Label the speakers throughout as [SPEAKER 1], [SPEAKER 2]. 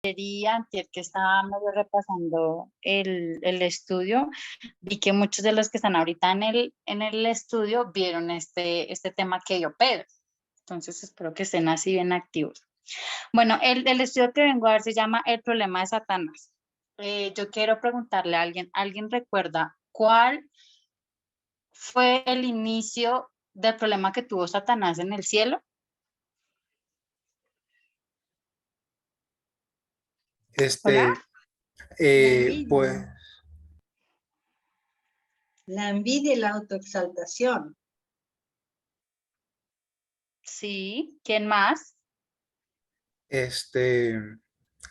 [SPEAKER 1] y antier que estábamos repasando el estudio, vi que muchos de los que están ahorita en el estudio vieron este tema que dio Pedro. Entonces espero que estén así bien activos. Bueno, el estudio que vengo a ver se llama El problema de Satanás. Yo quiero preguntarle a alguien, ¿alguien recuerda cuál fue el inicio del problema que tuvo Satanás en el cielo? Hola.
[SPEAKER 2] Este,
[SPEAKER 3] La
[SPEAKER 2] pues,
[SPEAKER 3] envidia. La envidia y la autoexaltación.
[SPEAKER 1] Sí, ¿quién más?
[SPEAKER 2] este,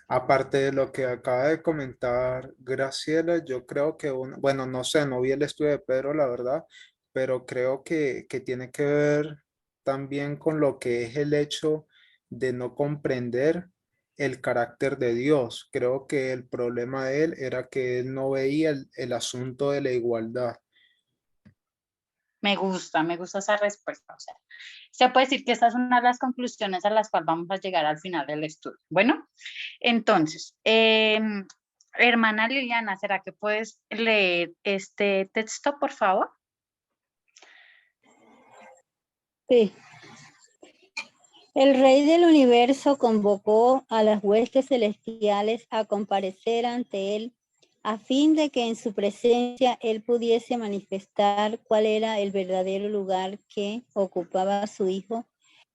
[SPEAKER 2] aparte de lo que acaba de comentar Graciela, yo creo que, bueno, no sé, no vi el estudio de Pedro, la verdad, pero creo que tiene que ver también con lo que es el hecho de no comprender el carácter de Dios. Creo que el problema de él era que él no veía el asunto de la igualdad.
[SPEAKER 1] Me gusta esa respuesta. O sea, se puede decir que esta es una de las conclusiones a las cuales vamos a llegar al final del estudio. Bueno, entonces, hermana Liliana, ¿será que puedes leer este texto, por favor?
[SPEAKER 4] Sí. El Rey del Universo convocó a las huestes celestiales a comparecer ante él a fin de que en su presencia él pudiese manifestar cuál era el verdadero lugar que ocupaba su Hijo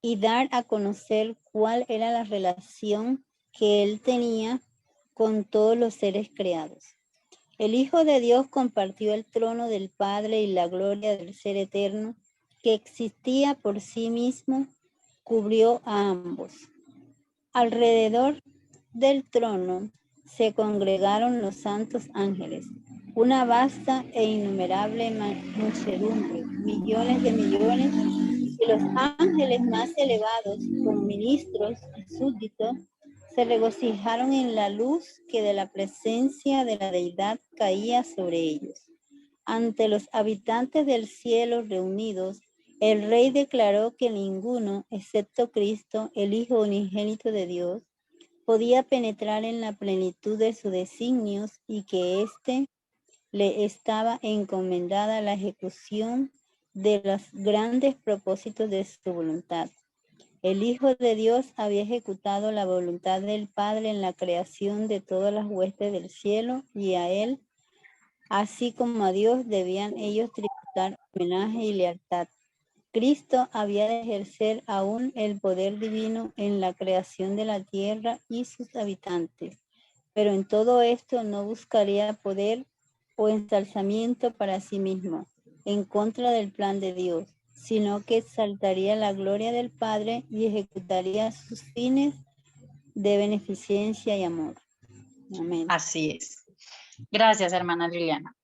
[SPEAKER 4] y dar a conocer cuál era la relación que él tenía con todos los seres creados. El Hijo de Dios compartió el trono del Padre y la gloria del Ser Eterno que existía por sí mismo cubrió a ambos. Alrededor del trono se congregaron los santos ángeles, una vasta e innumerable muchedumbre, millones de millones, y los ángeles más elevados, como ministros y súbditos, se regocijaron en la luz que de la presencia de la deidad caía sobre ellos. Ante los habitantes del cielo reunidos, el rey declaró que ninguno, excepto Cristo, el Hijo unigénito de Dios, podía penetrar en la plenitud de sus designios y que éste le estaba encomendada la ejecución de los grandes propósitos de su voluntad. El Hijo de Dios había ejecutado la voluntad del Padre en la creación de todas las huestes del cielo y a él, así como a Dios, debían ellos tributar homenaje y lealtad. Cristo había de ejercer aún el poder divino en la creación de la tierra y sus habitantes, pero en todo esto no buscaría poder o ensalzamiento para sí mismo, en contra del plan de Dios, sino que exaltaría la gloria del Padre y ejecutaría sus fines de beneficencia y amor. Amén.
[SPEAKER 1] Así es. Gracias, hermana Liliana.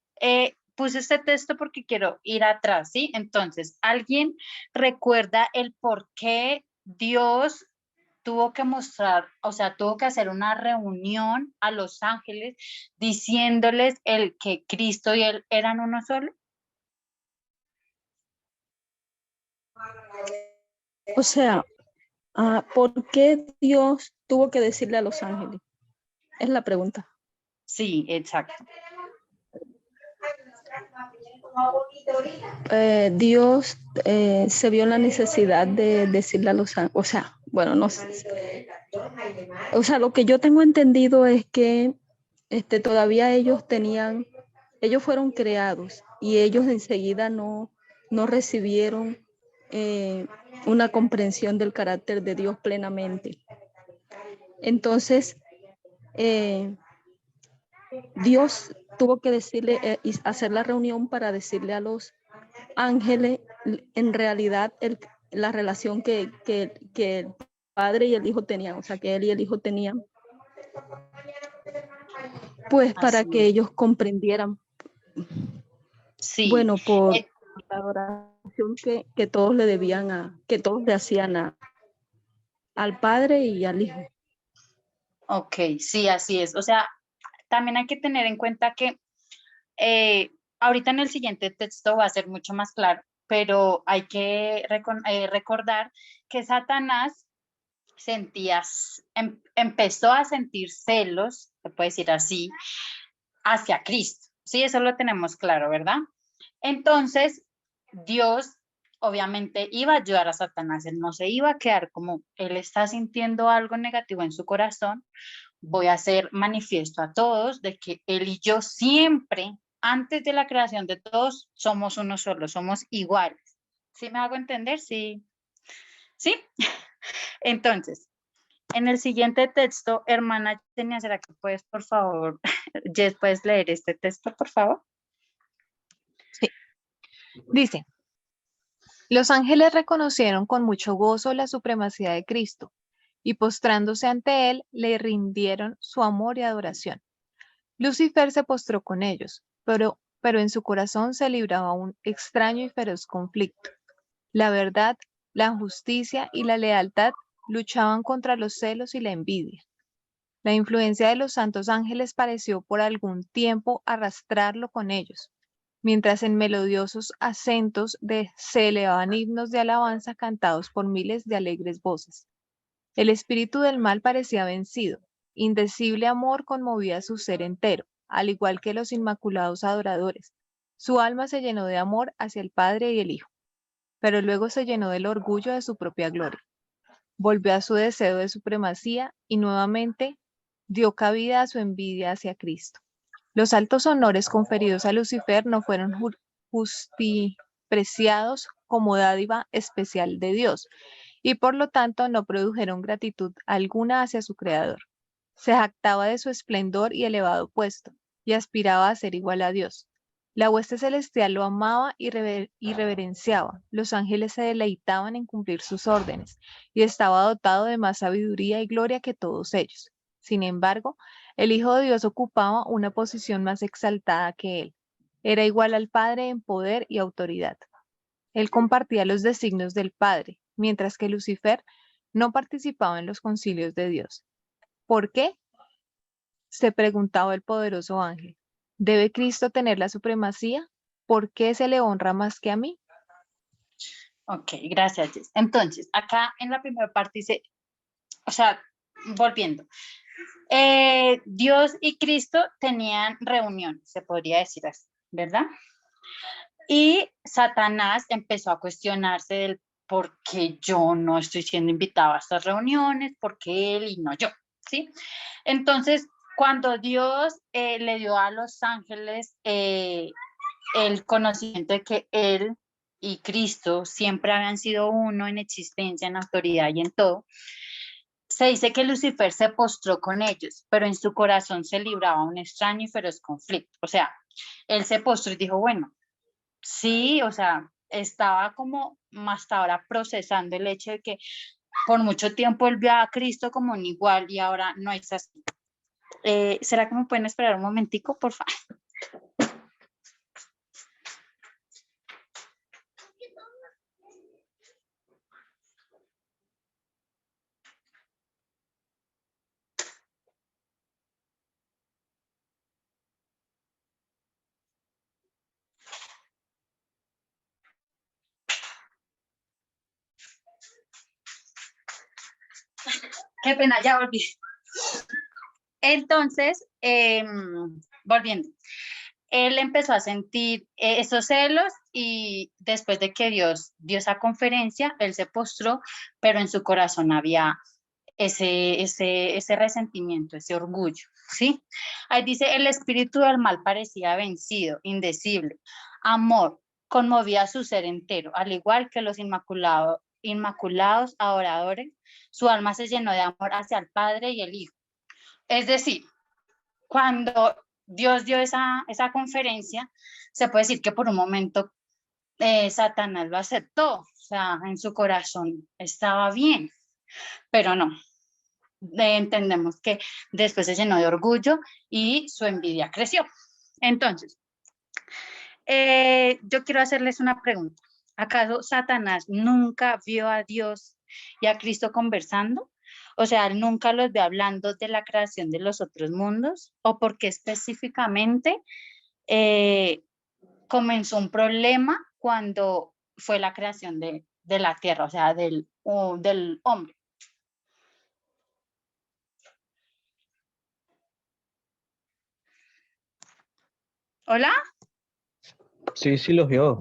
[SPEAKER 1] Puse este texto porque quiero ir atrás, ¿sí? Entonces, ¿alguien recuerda el por qué Dios tuvo que mostrar, o sea, tuvo que hacer una reunión a los ángeles diciéndoles que Cristo y él eran uno solo?
[SPEAKER 5] O sea, ¿por qué Dios tuvo que decirle a los ángeles? Es la pregunta.
[SPEAKER 1] Sí, exacto.
[SPEAKER 5] Dios se vio la necesidad de decirle a los ángeles, o sea, bueno, no sé. O sea, lo que yo tengo entendido es que todavía ellos fueron creados y ellos enseguida no recibieron una comprensión del carácter de Dios plenamente. Entonces, Dios tuvo que decirle, hacer la reunión para decirle a los ángeles, en realidad, la relación que el Padre y el Hijo tenían, o sea, que él y el Hijo tenían, pues para
[SPEAKER 1] Así
[SPEAKER 5] que
[SPEAKER 1] es.
[SPEAKER 5] ellos comprendieran,
[SPEAKER 1] Sí.
[SPEAKER 5] bueno, por la adoración que todos le debían que todos le hacían al Padre y al Hijo.
[SPEAKER 1] Ok, sí, así es. O sea, también hay que tener en cuenta que ahorita en el siguiente texto va a ser mucho más claro, pero hay que recordar que Satanás empezó a sentir celos, se puede decir así, hacia Cristo. Sí, eso lo tenemos claro, ¿verdad? Entonces, Dios obviamente iba a ayudar a Satanás, él no se iba a quedar como él está sintiendo algo negativo en su corazón. Voy a hacer manifiesto a todos de que él y yo siempre, antes de la creación de todos, somos uno solo, somos iguales. ¿Sí me hago entender? Sí. ¿Sí? Entonces, en el siguiente texto, hermana Yesenia, ¿será que puedes, por favor, Jess, puedes leer este texto, por favor?
[SPEAKER 6] Sí. Dice, los ángeles reconocieron con mucho gozo la supremacía de Cristo y postrándose ante él, le rindieron su amor y adoración. Lucifer se postró con ellos, pero en su corazón se libraba un extraño y feroz conflicto. La verdad, la justicia y la lealtad luchaban contra los celos y la envidia. La influencia de los santos ángeles pareció por algún tiempo arrastrarlo con ellos, mientras en melodiosos acentos se elevaban himnos de alabanza cantados por miles de alegres voces. El espíritu del mal parecía vencido. Indecible amor conmovía su ser entero, al igual que los inmaculados adoradores. Su alma se llenó de amor hacia el Padre y el Hijo, pero luego se llenó del orgullo de su propia gloria. Volvió a su deseo de supremacía y nuevamente dio cabida a su envidia hacia Cristo. Los altos honores conferidos a Lucifer no fueron justipreciados como dádiva especial de Dios, y por lo tanto no produjeron gratitud alguna hacia su Creador. Se jactaba de su esplendor y elevado puesto, y aspiraba a ser igual a Dios. La hueste celestial lo amaba y reverenciaba. Los ángeles se deleitaban en cumplir sus órdenes, y estaba dotado de más sabiduría y gloria que todos ellos. Sin embargo, el Hijo de Dios ocupaba una posición más exaltada que él. Era igual al Padre en poder y autoridad. Él compartía los designios del Padre, mientras que Lucifer no participaba en los concilios de Dios. ¿Por qué? Se preguntaba el poderoso ángel. ¿Debe Cristo tener la supremacía? ¿Por qué se le honra más que a mí?
[SPEAKER 1] Ok, gracias, Jess. Entonces, acá en la primera parte dice, o sea, volviendo, Dios y Cristo tenían reunión, se podría decir así, ¿verdad? Y Satanás empezó a cuestionarse del por qué yo no estoy siendo invitado a estas reuniones, por qué él y no yo, ¿sí? Entonces, cuando Dios le dio a los ángeles el conocimiento de que él y Cristo siempre habían sido uno en existencia, en autoridad y en todo, se dice que Lucifer se postró con ellos, pero en su corazón se libraba un extraño y feroz conflicto. O sea, él se postró y dijo, bueno, sí, o sea, estaba como hasta ahora procesando el hecho de que por mucho tiempo él vio a Cristo como un igual y ahora no es así. ¿Será que me pueden esperar un momentico, por favor? Qué pena, ya volví. Entonces, volviendo, él empezó a sentir esos celos y después de que Dios dio esa conferencia, él se postró, pero en su corazón había ese resentimiento, ese orgullo, ¿sí? Ahí dice, el espíritu del mal parecía vencido, indecible, amor, conmovía su ser entero, al igual que los inmaculados adoradores, su alma se llenó de amor hacia el Padre y el Hijo. Es decir, cuando Dios dio esa conferencia, se puede decir que por un momento Satanás lo aceptó, o sea, en su corazón estaba bien, pero no. Entendemos que después se llenó de orgullo y su envidia creció. Entonces, yo quiero hacerles una pregunta. ¿Acaso Satanás nunca vio a Dios y a Cristo conversando? O sea, ¿él nunca los ve hablando de la creación de los otros mundos? ¿O porque específicamente comenzó un problema cuando fue la creación de la tierra, o sea, del hombre? ¿Hola?
[SPEAKER 7] Sí, sí los vio.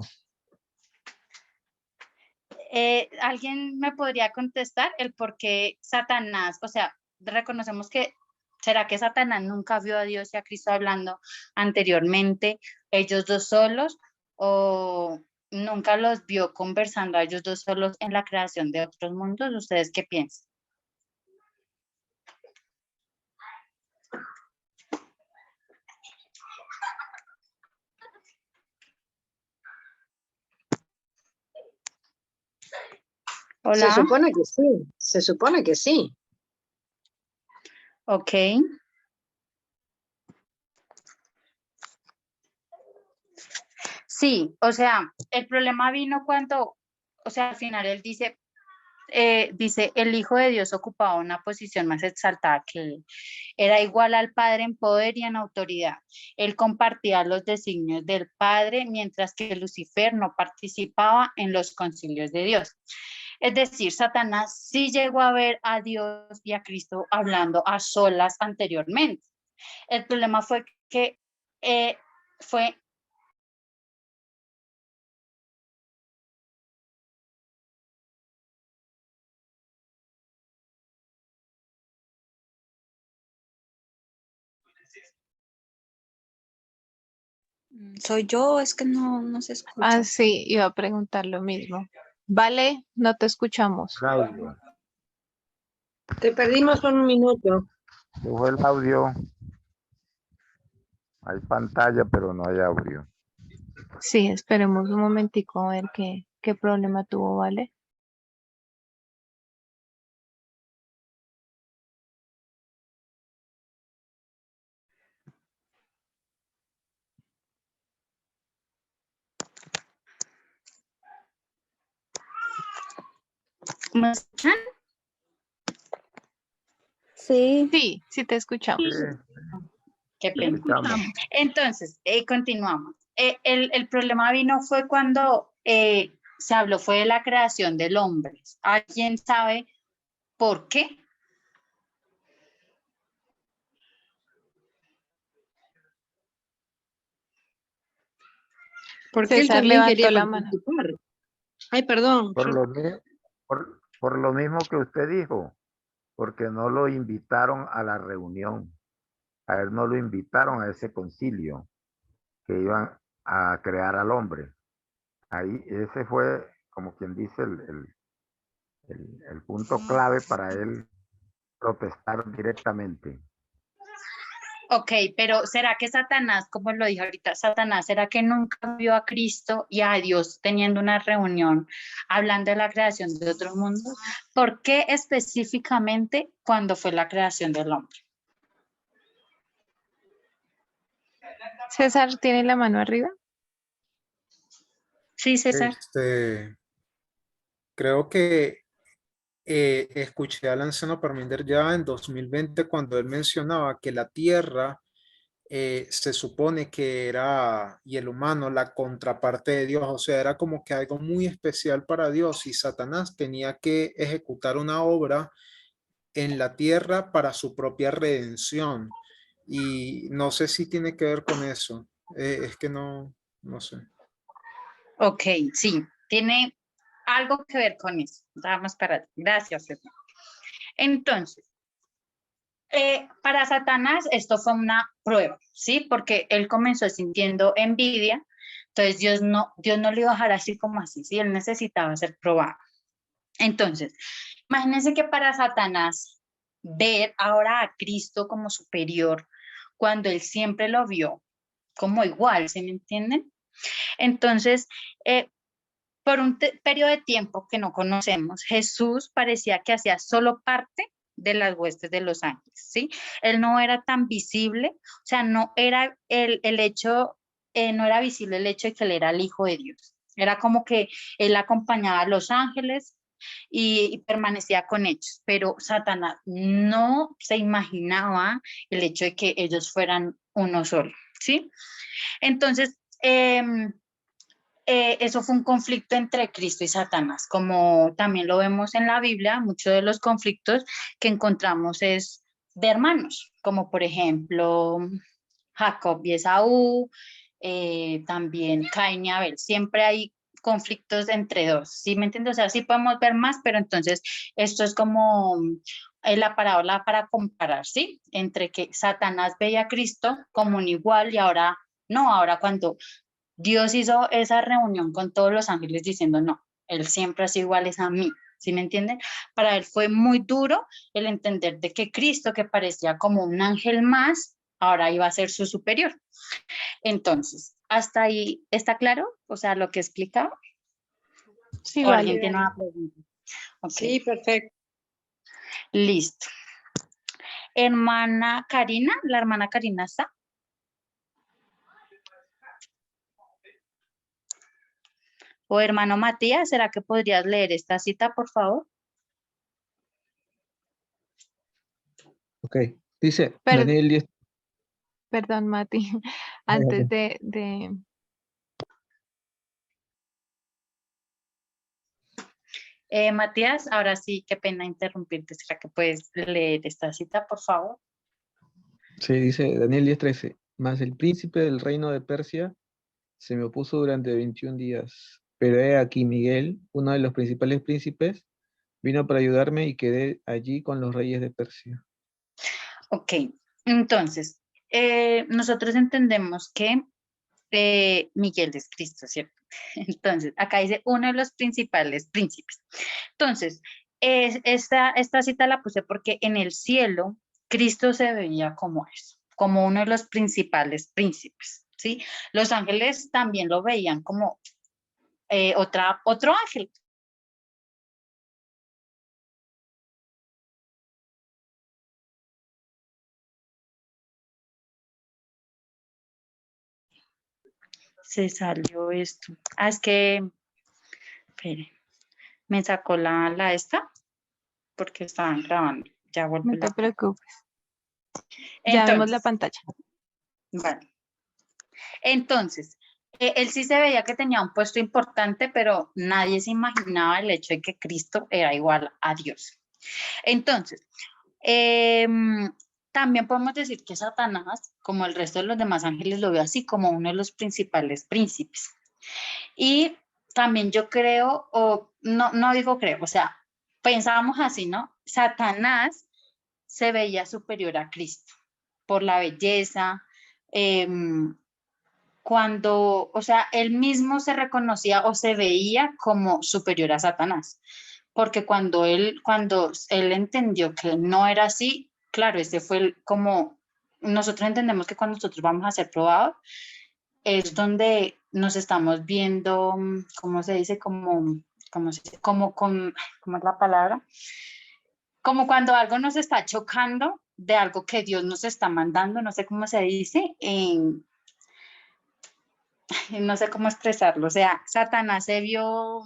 [SPEAKER 1] ¿Alguien me podría contestar el por qué Satanás, o sea, reconocemos que, ¿será que Satanás nunca vio a Dios y a Cristo hablando anteriormente, ellos dos solos, o nunca los vio conversando a ellos dos solos en la creación de otros mundos? ¿Ustedes qué piensan?
[SPEAKER 3] Se
[SPEAKER 1] Hola,
[SPEAKER 3] supone que sí, se supone que sí.
[SPEAKER 1] ok. Sí, o sea, el problema vino cuando, o sea, al final él dice, el Hijo de Dios ocupaba una posición más exaltada que él. Era igual al Padre en poder y en autoridad. Él compartía los designios del Padre, mientras que Lucifer no participaba en los concilios de Dios. Es decir, Satanás sí llegó a ver a Dios y a Cristo hablando a solas anteriormente. El problema fue que fue
[SPEAKER 8] ¿Soy yo? Es que no se escucha.
[SPEAKER 6] Ah, sí, iba a preguntar lo mismo. Vale, no te escuchamos.
[SPEAKER 9] Claudio,
[SPEAKER 3] Te perdimos un minuto.
[SPEAKER 9] se fue el audio. Hay pantalla, pero no hay audio.
[SPEAKER 6] Sí, esperemos un momentico a ver qué problema tuvo, ¿vale?
[SPEAKER 1] ¿me escuchan?
[SPEAKER 4] Sí,
[SPEAKER 6] Sí, sí te escuchamos.
[SPEAKER 9] Sí,
[SPEAKER 1] Qué
[SPEAKER 9] te
[SPEAKER 1] pena.
[SPEAKER 9] escuchamos.
[SPEAKER 1] Entonces, continuamos. El problema vino fue cuando se habló, fue de la creación del hombre. ¿Alguien sabe por qué?
[SPEAKER 3] Porque él
[SPEAKER 6] César
[SPEAKER 3] también
[SPEAKER 6] levantó
[SPEAKER 3] quería
[SPEAKER 6] la mano.
[SPEAKER 3] participar. Ay, perdón.
[SPEAKER 9] Por lo, mi- por lo mismo que usted dijo, porque no lo invitaron a la reunión. A él no lo invitaron a ese concilio que iban a crear al hombre. Ahí ese fue, como quien dice, el punto clave para él protestar directamente.
[SPEAKER 1] Ok, pero ¿será que Satanás, como lo dije ahorita, Satanás, ¿será que nunca vio a Cristo y a Dios teniendo una reunión hablando de la creación de otros mundos? ¿Por qué específicamente cuando fue la creación del hombre?
[SPEAKER 6] César tiene la mano arriba.
[SPEAKER 1] Sí, César.
[SPEAKER 2] Creo que escuché a Anciano Parminder ya en 2020 cuando él mencionaba que la Tierra se supone que era, y el humano, la contraparte de Dios, o sea, era como que algo muy especial para Dios y Satanás tenía que ejecutar una obra en la tierra para su propia redención. Y no sé si tiene que ver con eso. Es que no sé.
[SPEAKER 1] Ok, sí, tiene algo que ver con eso. Vamos para gracias, César. Entonces, para Satanás esto fue una prueba, ¿sí? Porque él comenzó sintiendo envidia, entonces Dios no le iba a dejar así como así, ¿sí? Él necesitaba ser probado. Entonces, imagínense que para Satanás ver ahora a Cristo como superior, cuando él siempre lo vio como igual, ¿se me entienden? Entonces, por un periodo de tiempo que no conocemos, Jesús parecía que hacía solo parte de las huestes de los ángeles, ¿sí? Él no era tan visible, o sea, no era el hecho, no era visible el hecho de que él era el Hijo de Dios. Era como que él acompañaba a los ángeles y permanecía con ellos, pero Satanás no se imaginaba el hecho de que ellos fueran uno solo, ¿sí? Entonces, eso fue un conflicto entre Cristo y Satanás, como también lo vemos en la Biblia, muchos de los conflictos que encontramos es de hermanos, como por ejemplo Jacob y Esaú, también Caín y Abel. Siempre hay conflictos entre dos, ¿sí me entiendes? O sea, sí podemos ver más, pero entonces esto es como la parábola para comparar, ¿sí? Entre que Satanás veía a Cristo como un igual y ahora no, ahora cuando Dios hizo esa reunión con todos los ángeles diciendo, no, Él siempre ha sido igual es a mí, ¿sí me entienden? Para Él fue muy duro el entender de que Cristo, que parecía como un ángel más, ahora iba a ser su superior. Entonces, ¿hasta ahí está claro? O sea, lo que explicaba.
[SPEAKER 6] Sí,
[SPEAKER 1] ¿O alguien
[SPEAKER 6] vale.
[SPEAKER 1] tiene una pregunta? Ok,
[SPEAKER 3] Sí, perfecto.
[SPEAKER 1] listo. Hermana Karina, ¿la hermana Karina está? O hermano Matías, ¿será que podrías leer esta cita, por favor?
[SPEAKER 7] Ok. Dice
[SPEAKER 6] Per-
[SPEAKER 7] Daniel 10.
[SPEAKER 6] Perdón, Mati, antes de...
[SPEAKER 1] Matías, ahora sí, qué pena interrumpirte. ¿Será que puedes leer esta cita, por favor?
[SPEAKER 7] Sí, dice Daniel 10:13. Mas el príncipe del reino de Persia se me opuso durante 21 días. Pero he aquí Miguel, uno de los principales príncipes, vino para ayudarme y quedé allí con los reyes de Persia.
[SPEAKER 1] Ok, entonces, nosotros entendemos que Miguel es Cristo, ¿cierto? Entonces, acá dice uno de los principales príncipes. Entonces, esta cita la puse porque en el cielo Cristo se veía como eso, como uno de los principales príncipes, ¿sí? Los ángeles también lo veían como otro ángel. Se salió esto. Ah, es que, espere, me sacó la esta porque estaban grabando. Ya
[SPEAKER 6] No
[SPEAKER 1] vuelvo
[SPEAKER 6] te
[SPEAKER 1] la.
[SPEAKER 6] preocupes, ya vemos la
[SPEAKER 1] Entonces,
[SPEAKER 6] pantalla.
[SPEAKER 1] vale. Entonces, él sí se veía que tenía un puesto importante, pero nadie se imaginaba el hecho de que Cristo era igual a Dios. Entonces, también podemos decir que Satanás, como el resto de los demás ángeles, lo vio así como uno de los principales príncipes. Y también yo creo, o no digo creo, o sea, pensábamos así, ¿no? Satanás se veía superior a Cristo por la belleza, cuando, o sea, él mismo se reconocía o se veía como superior a Satanás, porque cuando él entendió que no era así, claro, ese fue como, nosotros entendemos que cuando nosotros vamos a ser probados, es donde nos estamos viendo, ¿cómo se dice? ¿Cómo es la palabra? Como cuando algo nos está chocando de algo que Dios nos está mandando, no sé cómo se dice, no sé cómo expresarlo, o sea, Satanás se vio,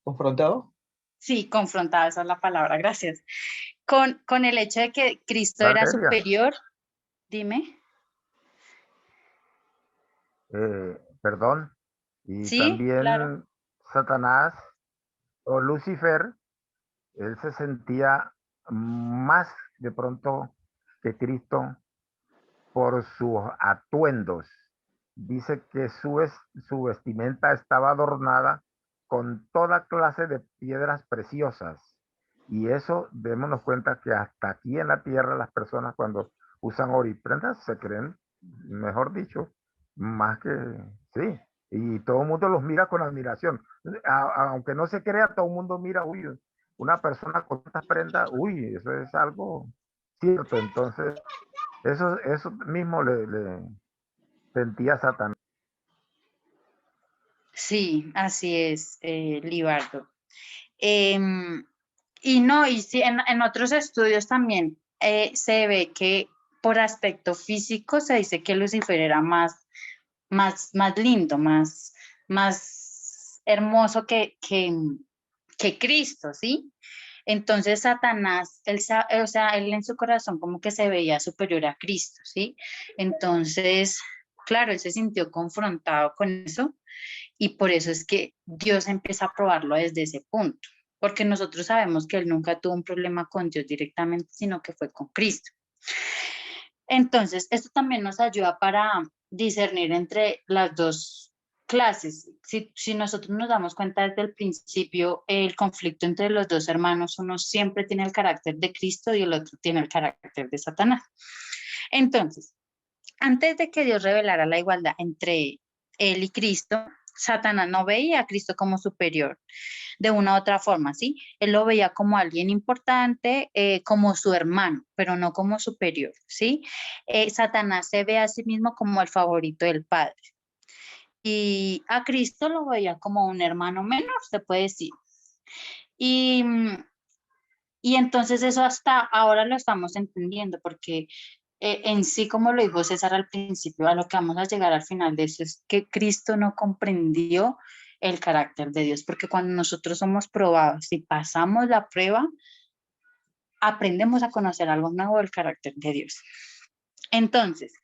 [SPEAKER 7] ¿Confrontado?
[SPEAKER 1] sí, confrontado, esa es la palabra, gracias, con el hecho de que Cristo era
[SPEAKER 9] Valeria,
[SPEAKER 1] superior, dime,
[SPEAKER 9] perdón, y
[SPEAKER 1] sí, claro,
[SPEAKER 9] también Satanás o Lucifer, él se sentía más de pronto que Cristo por sus atuendos. Dice que su vestimenta estaba adornada con toda clase de piedras preciosas. Y eso, démonos cuenta que hasta aquí en la tierra las personas cuando usan oro y prendas se creen, mejor dicho, más que, sí. Y todo el mundo los mira con admiración. Aunque no se crea, todo el mundo mira, uy, una persona con estas prendas, uy, eso es algo cierto. Entonces, eso mismo le sentía Satanás.
[SPEAKER 1] sí, así es, Libardo. Y no, y sí, en otros estudios también se ve que por aspecto físico se dice que Lucifer era más lindo, más hermoso que Cristo, ¿sí? Entonces Satanás, o sea, él en su corazón como que se veía superior a Cristo, ¿sí? Entonces, claro, él se sintió confrontado con eso y por eso es que Dios empieza a probarlo desde ese punto, porque nosotros sabemos que él nunca tuvo un problema con Dios directamente, sino que fue con Cristo. Entonces, esto también nos ayuda para discernir entre las dos clases. Si nosotros nos damos cuenta desde el principio, el conflicto entre los dos hermanos, uno siempre tiene el carácter de Cristo y el otro tiene el carácter de Satanás. Entonces, antes de que Dios revelara la igualdad entre él y Cristo, Satanás no veía a Cristo como superior de una u otra forma, ¿sí? Él lo veía como alguien importante, como su hermano, pero no como superior, ¿sí? Satanás se ve a sí mismo como el favorito del Padre. Y a Cristo lo veía como un hermano menor, se puede decir. Y, y entonces eso hasta ahora lo estamos entendiendo, porque en sí, como lo dijo César al principio, a lo que vamos a llegar al final de eso es que Cristo no comprendió el carácter de Dios, porque cuando nosotros somos probados y pasamos la prueba, aprendemos a conocer algo nuevo del carácter de Dios. Entonces,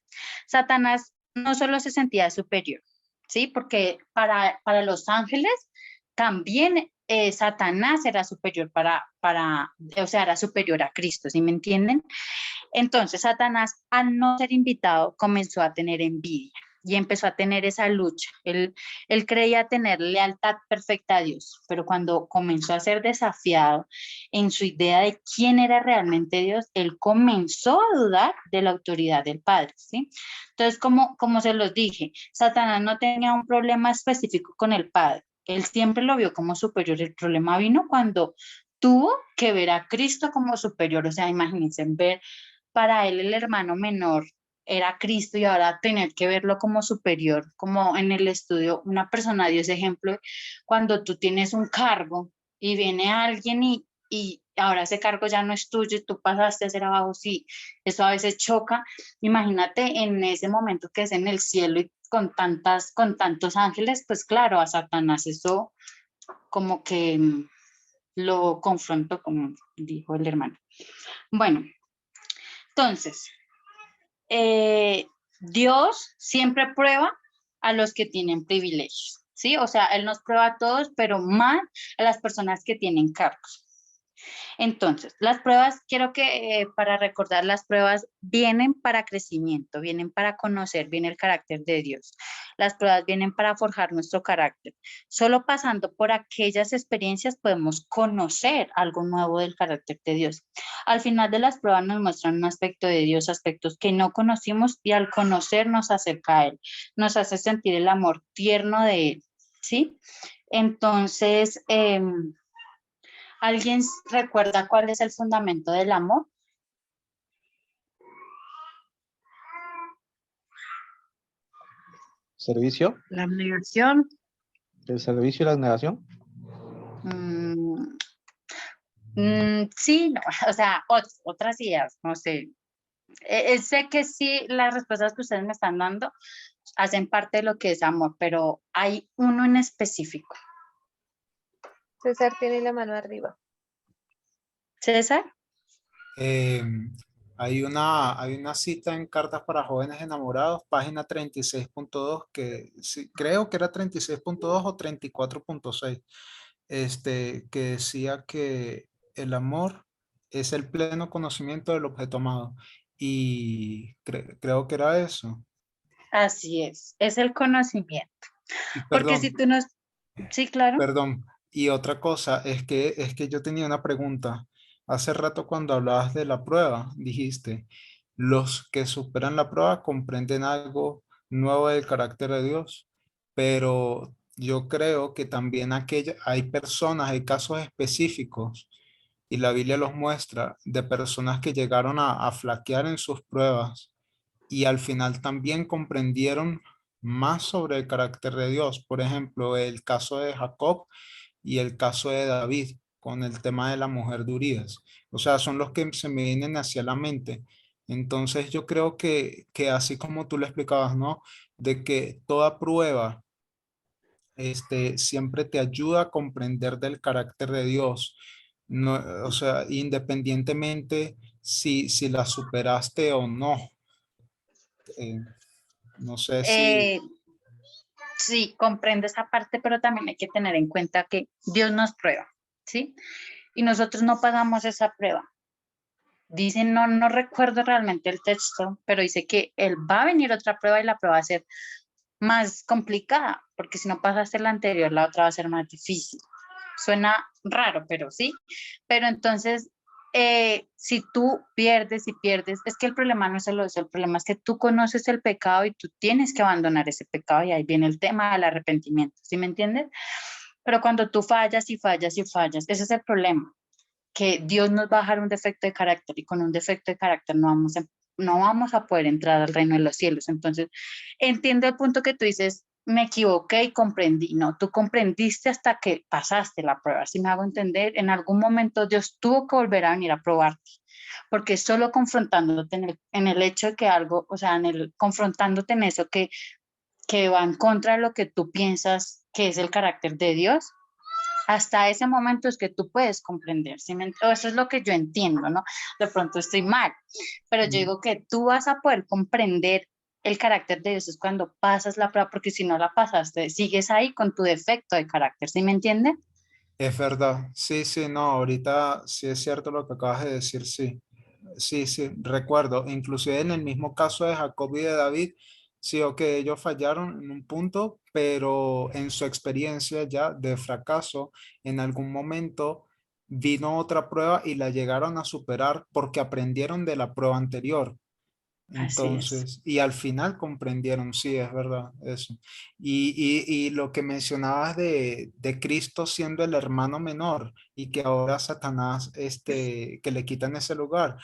[SPEAKER 1] Satanás no solo se sentía superior, ¿sí? Porque para los ángeles también Satanás era superior o sea, era superior a Cristo, ¿sí me entienden? Entonces Satanás, al no ser invitado, comenzó a tener envidia y empezó a tener esa lucha. Él creía tener lealtad perfecta a Dios, pero cuando comenzó a ser desafiado en su idea de quién era realmente Dios, él comenzó a dudar de la autoridad del Padre, ¿sí? Entonces, como se los dije, Satanás no tenía un problema específico con el Padre. Él siempre lo vio como superior. El problema vino cuando tuvo que ver a Cristo como superior. O sea, imagínense ver para él el hermano menor era Cristo y ahora tener que verlo como superior, como en el estudio una persona dio ese ejemplo, cuando tú tienes un cargo y viene alguien y ahora ese cargo ya no es tuyo y tú pasaste a ser abajo, sí, eso a veces choca. Imagínate en ese momento que es en el cielo y con tantos ángeles, pues claro, a Satanás eso como que lo confrontó, como dijo el hermano. Bueno, entonces, Dios siempre prueba a los que tienen privilegios, ¿sí? O sea, Él nos prueba a todos, pero más a las personas que tienen cargos. Entonces, las pruebas, quiero que para recordar, las pruebas vienen para crecimiento, vienen para conocer bien el carácter de Dios. Las pruebas vienen para forjar nuestro carácter. Solo pasando por aquellas experiencias podemos conocer algo nuevo del carácter de Dios. Al final de las pruebas nos muestran un aspecto de Dios, aspectos que no conocimos y al conocer nos acerca a Él, nos hace sentir el amor tierno de Él, ¿sí? Entonces, ¿alguien recuerda cuál es el fundamento del amor?
[SPEAKER 7] ¿Servicio?
[SPEAKER 3] La abnegación.
[SPEAKER 7] ¿El servicio y la abnegación?
[SPEAKER 1] Mm, sí, no, o sea, otras ideas, no sé. Sé que sí, las respuestas que ustedes me están dando hacen parte de lo que es amor, pero hay uno en específico.
[SPEAKER 6] César tiene la mano arriba.
[SPEAKER 1] César,
[SPEAKER 2] Hay una cita en Cartas para Jóvenes Enamorados, página 36.2, que sí, creo que era 36.2 o 34.6, que decía que el amor es el pleno conocimiento del objeto amado. Y creo que era eso.
[SPEAKER 1] así es el conocimiento.
[SPEAKER 2] Y
[SPEAKER 1] Porque si
[SPEAKER 2] perdón,
[SPEAKER 1] tú no, sí, claro.
[SPEAKER 2] perdón. Y otra cosa es que yo tenía una pregunta. Hace rato cuando hablabas de la prueba, dijiste, los que superan la prueba comprenden algo nuevo del carácter de Dios, pero yo creo que también hay personas, hay casos específicos, y la Biblia los muestra, de personas que llegaron a flaquear en sus pruebas y al final también comprendieron más sobre el carácter de Dios. Por ejemplo, el caso de Jacob y el caso de David con el tema de la mujer de Urías. O sea, son los que se me vienen hacia la mente. Entonces yo creo que así como tú lo explicabas, ¿no? De que toda prueba siempre te ayuda a comprender del carácter de Dios. No, o sea, independientemente si la superaste o no. Eh, no sé si,
[SPEAKER 1] Eh, sí, comprendo esa parte, pero también hay que tener en cuenta que Dios nos prueba, ¿sí? Y nosotros no pagamos esa prueba. dice, no recuerdo realmente el texto, pero dice que él va a venir otra prueba y la prueba va a ser más complicada, porque si no pasaste la anterior, la otra va a ser más difícil. Suena raro, pero sí. Pero entonces, si tú pierdes y pierdes, es que el problema no es solo eso, el problema es que tú conoces el pecado y tú tienes que abandonar ese pecado y ahí viene el tema del arrepentimiento, ¿sí me entiendes? Pero cuando tú fallas y fallas y fallas, ese es el problema, que Dios nos va a dejar un defecto de carácter y con un defecto de carácter no vamos a poder entrar al reino de los cielos. Entonces, entiendo el punto que tú dices, me equivoqué y comprendí. No, tú comprendiste hasta que pasaste la prueba. Si me hago entender, en algún momento Dios tuvo que volver a venir a probarte, porque solo confrontándote en el hecho de que algo, o sea, confrontándote en eso que va en contra de lo que tú piensas que es el carácter de Dios, hasta ese momento es que tú puedes comprender, ¿sí o eso es lo que yo entiendo, ¿no? De pronto estoy mal, pero yo digo que tú vas a poder comprender el carácter de Dios es cuando pasas la prueba, porque si no la pasaste, sigues ahí con tu defecto de carácter, ¿sí me entiende?
[SPEAKER 2] Es verdad, sí, sí, no, ahorita sí es cierto lo que acabas de decir, sí, sí, sí, recuerdo, inclusive en el mismo caso de Jacob y de David, sí, o que ellos fallaron en un punto, pero en su experiencia ya de fracaso, en algún momento vino otra prueba y la llegaron a superar porque aprendieron de la prueba anterior.
[SPEAKER 1] Así es.
[SPEAKER 2] Entonces, y al final comprendieron, sí, es verdad, eso. Y lo que mencionabas de Cristo siendo el hermano menor y que ahora Satanás, que le quitan ese lugar.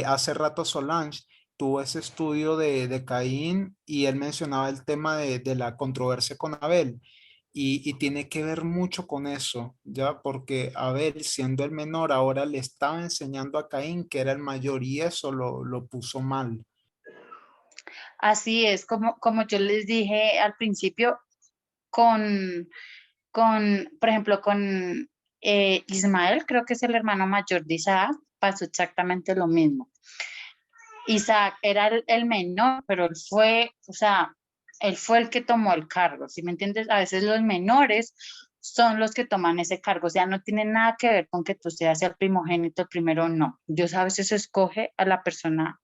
[SPEAKER 2] Hace rato Solange tuvo ese estudio de Caín y él mencionaba el tema de la controversia con Abel. Y tiene que ver mucho con eso, ¿ya? Porque Abel, siendo el menor, ahora le estaba enseñando a Caín que era el mayor y eso lo puso mal.
[SPEAKER 1] Así es, como yo les dije al principio, con, por ejemplo, con Ismael, creo que es el hermano mayor de Isaac, pasó exactamente lo mismo. Isaac era el menor, pero él fue, o sea, él fue el que tomó el cargo, ¿sí me entiendes? A veces los menores son los que toman ese cargo, o sea, no tiene nada que ver con que tú seas el primogénito, el primero, no. Dios a veces escoge a la persona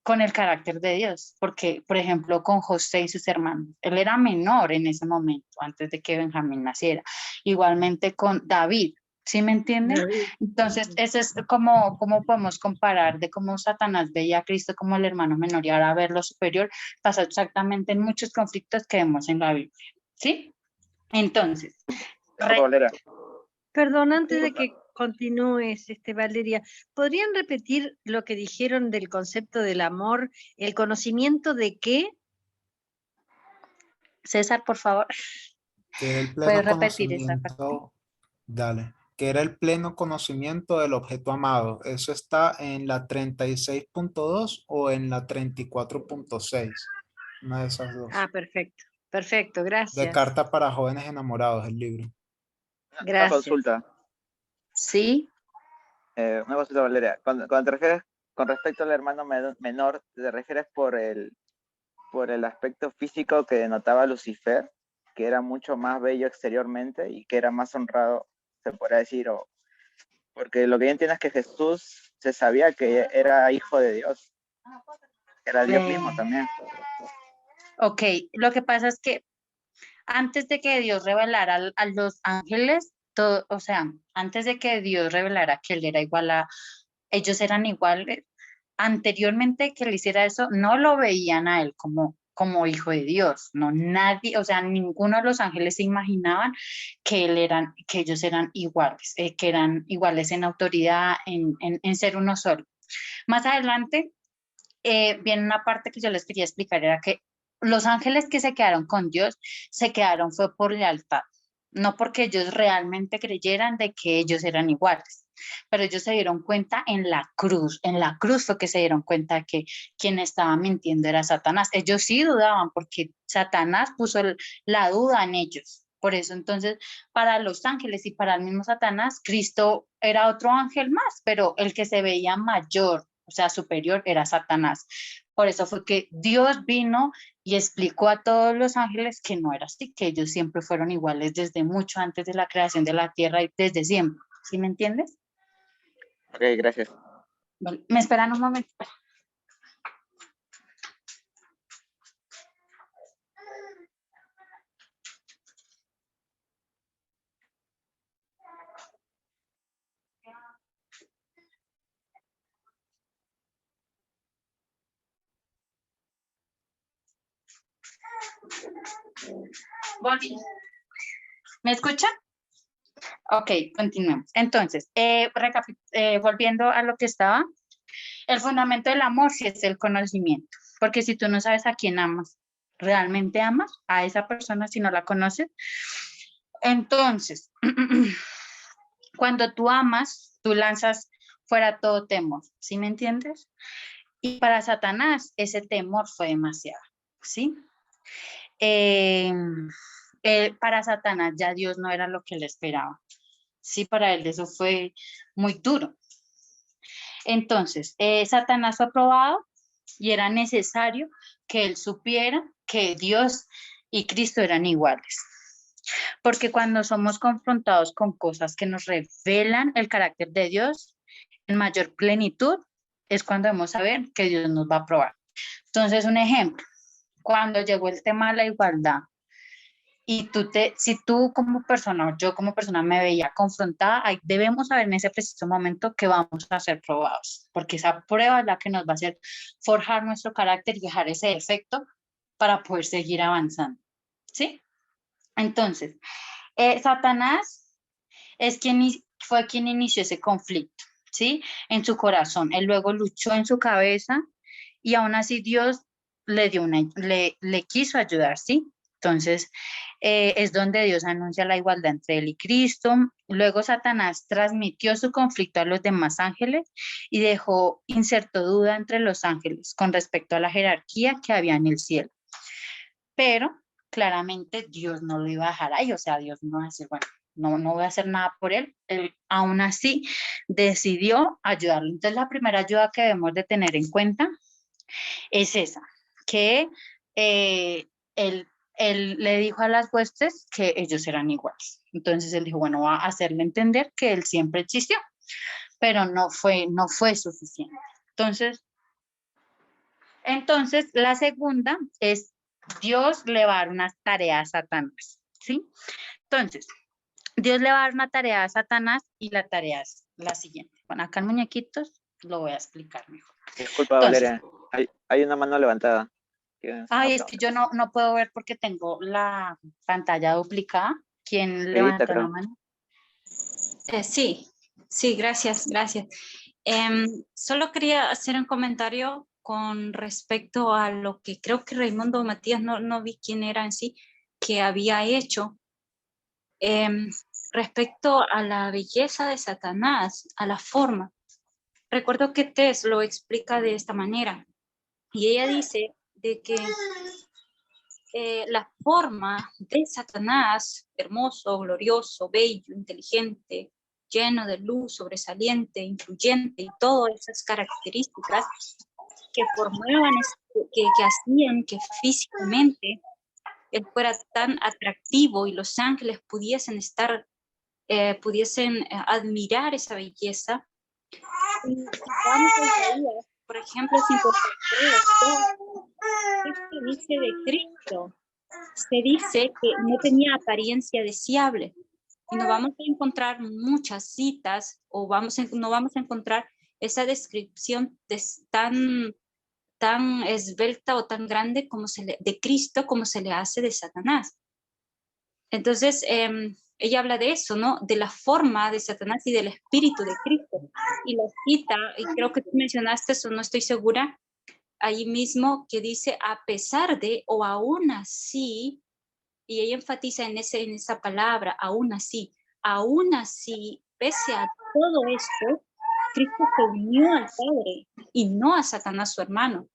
[SPEAKER 1] con el carácter de Dios, porque, por ejemplo, con José y sus hermanos, él era menor en ese momento, antes de que Benjamín naciera. Igualmente con David, ¿sí me entienden?
[SPEAKER 3] David.
[SPEAKER 1] Entonces, ese es como podemos comparar de cómo Satanás veía a Cristo como el hermano menor y ahora verlo superior, pasa exactamente en muchos conflictos que vemos en la Biblia, ¿sí? Entonces,
[SPEAKER 10] Valeria.
[SPEAKER 3] Perdón, antes de que continúes, Valeria, ¿podrían repetir lo que dijeron del concepto del amor? ¿El conocimiento de qué?
[SPEAKER 1] César, por favor,
[SPEAKER 2] Que era el
[SPEAKER 1] ¿puedes
[SPEAKER 2] pleno
[SPEAKER 1] repetir esa parte?
[SPEAKER 2] conocimiento, dale, que era el pleno conocimiento del objeto amado. Eso está en la 36.2 o en la 34.6, una de esas dos.
[SPEAKER 3] Ah, perfecto, perfecto,
[SPEAKER 2] De
[SPEAKER 3] gracias.
[SPEAKER 2] Carta para Jóvenes Enamorados, el libro.
[SPEAKER 10] Una
[SPEAKER 3] Gracias.
[SPEAKER 10] consulta.
[SPEAKER 1] Sí.
[SPEAKER 10] Una consulta, Valeria. Cuando te refieres con respecto al hermano menor, ¿te refieres por el aspecto físico que denotaba Lucifer, que era mucho más bello exteriormente y que era más honrado, se podría decir? Porque lo que yo entiendo es que Jesús se sabía que era hijo de Dios, era Dios mismo también.
[SPEAKER 1] Ok, lo que pasa es que antes de que Dios revelara a los ángeles, todo, o sea, antes de que Dios revelara que él era igual ellos eran iguales, anteriormente que él hiciera eso, no lo veían a él como hijo de Dios, no, nadie, o sea, ninguno de los ángeles se imaginaban que ellos eran iguales, que eran iguales en autoridad, en ser uno solo. Más adelante, viene una parte que yo les quería explicar, era que los ángeles que se quedaron con Dios, se quedaron fue por lealtad, no porque ellos realmente creyeran de que ellos eran iguales, pero ellos se dieron cuenta en la cruz fue que se dieron cuenta que quien estaba mintiendo era Satanás. Ellos sí dudaban porque Satanás puso la duda en ellos. Por eso entonces, para los ángeles y para el mismo Satanás, Cristo era otro ángel más, pero el que se veía mayor, o sea, superior, era Satanás. Por eso fue que Dios vino y explicó a todos los ángeles que no era así, que ellos siempre fueron iguales desde mucho antes de la creación de la tierra y desde siempre. ¿Sí me entiendes?
[SPEAKER 10] Ok, gracias.
[SPEAKER 1] Vale, ¿me esperan un momento? Volví. ¿Me escuchan? Ok, continuemos. Entonces, volviendo a lo que estaba, el fundamento del amor sí es el conocimiento, porque si tú no sabes a quién amas, ¿realmente amas a esa persona si no la conoces? Entonces, cuando tú amas, tú lanzas fuera todo temor, ¿sí me entiendes? Y para Satanás ese temor fue demasiado, ¿sí? Para Satanás ya Dios no era lo que él esperaba. Sí, para él eso fue muy duro. Entonces, Satanás fue probado y era necesario que él supiera que Dios y Cristo eran iguales. Porque cuando somos confrontados con cosas que nos revelan el carácter de Dios en mayor plenitud, es cuando debemos saber que Dios nos va a probar. Entonces, un ejemplo, cuando llegó el tema de la igualdad, y si tú como persona o yo como persona me veía confrontada, ahí debemos saber en ese preciso momento que vamos a ser probados, porque esa prueba es la que nos va a hacer forjar nuestro carácter y dejar ese efecto para poder seguir avanzando, ¿sí? Entonces, Satanás fue quien inició ese conflicto, ¿sí? En su corazón. Él luego luchó en su cabeza y aún así Dios le quiso ayudar, ¿sí? Entonces, es donde Dios anuncia la igualdad entre él y Cristo. Luego Satanás transmitió su conflicto a los demás ángeles y dejó inserto duda entre los ángeles con respecto a la jerarquía que había en el cielo. Pero claramente Dios no lo iba a dejar ahí, o sea, Dios no va a decir, bueno, no voy a hacer nada por él. Él aún así decidió ayudarlo. Entonces, la primera ayuda que debemos de tener en cuenta es esa, que él le dijo a las huestes que ellos eran iguales. Entonces él dijo, bueno, va a hacerle entender que él siempre existió, pero no fue suficiente. Entonces la segunda es Dios le va a dar unas tareas a Satanás, ¿sí? Entonces, Dios le va a dar una tarea a Satanás y la tarea es la siguiente. Bueno, acá en muñequitos lo voy a explicar mejor.
[SPEAKER 10] Disculpa,
[SPEAKER 1] Entonces,
[SPEAKER 10] Valeria. Hay una mano levantada.
[SPEAKER 1] Ay, es que yo no puedo ver porque tengo la pantalla duplicada. ¿Quién levantó la
[SPEAKER 10] creo.
[SPEAKER 1] mano?
[SPEAKER 8] Sí, gracias. Solo quería hacer un comentario con respecto a lo que creo que Raimundo Matías, no vi quién era en sí, que había hecho. Respecto a la belleza de Satanás, a la forma. Recuerdo que Tess lo explica de esta manera. Y ella dice de que la forma de Satanás, hermoso, glorioso, bello, inteligente, lleno de luz, sobresaliente, influyente y todas esas características que formaban, que hacían que físicamente él fuera tan atractivo y los ángeles pudiesen admirar esa belleza. Y vamos a Isaías, por ejemplo, 53, ¿qué se dice de Cristo? Se dice que no tenía apariencia deseable. Y no vamos a encontrar muchas citas o no vamos a encontrar esa descripción tan esbelta o tan grande de Cristo como se le hace de Satanás. Entonces, ella habla de eso, ¿no? De la forma de Satanás y del espíritu de Cristo. Y la cita, y creo que tú mencionaste eso, no estoy segura, ahí mismo que dice, a pesar de o aún así, y ella enfatiza en esa palabra, aún así, pese a todo esto, Cristo se unió al Padre y no a Satanás su hermano.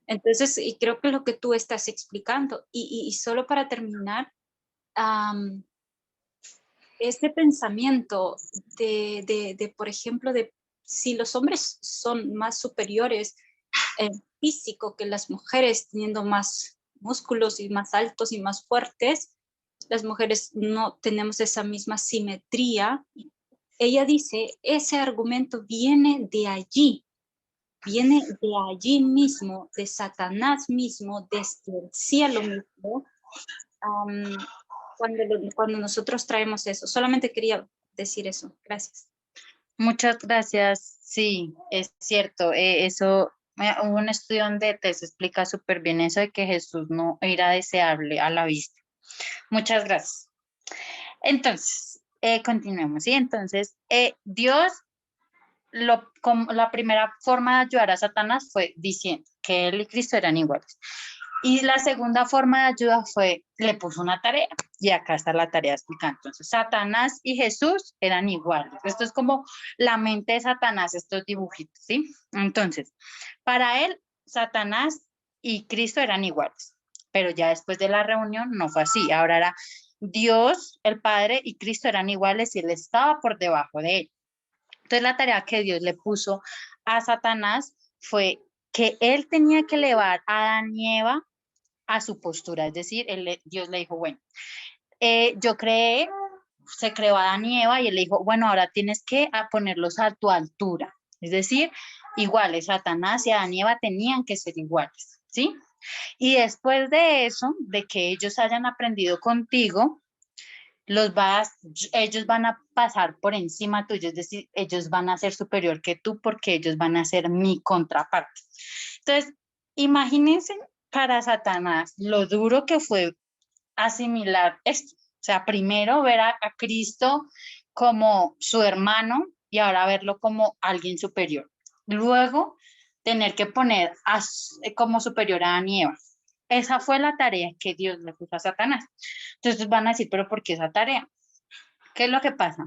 [SPEAKER 8] Entonces, y creo que es lo que tú estás explicando. Y solo para terminar, este pensamiento por ejemplo, de si los hombres son más superiores en físico que las mujeres, teniendo más músculos y más altos y más fuertes, las mujeres no tenemos esa misma simetría ella dice, ese argumento viene de allí mismo, de Satanás mismo, desde el cielo mismo, cuando nosotros traemos eso. Solamente quería decir eso. Gracias.
[SPEAKER 1] Muchas gracias. Sí, es cierto. Eso, hubo un estudio donde te se explica súper bien eso de que Jesús no era deseable a la vista. Muchas gracias. Entonces, continuemos. ¿Sí? Entonces, Dios, como la primera forma de ayudar a Satanás fue diciendo que él y Cristo eran iguales. Y la segunda forma de ayuda fue, le puso una tarea, y acá está la tarea explicada. Entonces, Satanás y Jesús eran iguales. Esto es como la mente de Satanás, estos dibujitos, ¿sí? Entonces, para él, Satanás y Cristo eran iguales, pero ya después de la reunión no fue así. Ahora era Dios, el Padre y Cristo eran iguales y él estaba por debajo de él. Entonces, la tarea que Dios le puso a Satanás fue que él tenía que elevar a Adán y Eva a su postura, es decir, Dios le dijo, bueno, yo creé, se creó Adán y Eva y él le dijo, bueno, ahora tienes que ponerlos a tu altura, es decir, iguales, Satanás y Adán y Eva tenían que ser iguales, ¿sí? Y después de eso, de que ellos hayan aprendido contigo, ellos van a pasar por encima tuyo, es decir, ellos van a ser superior que tú porque ellos van a ser mi contraparte. Entonces, imagínense para Satanás lo duro que fue asimilar esto. O sea, primero ver a Cristo como su hermano y ahora verlo como alguien superior. Luego, tener que poner como superior a Adán y Eva. Esa fue la tarea que Dios le puso a Satanás. Entonces van a decir, pero ¿por qué esa tarea? ¿Qué es lo que pasa?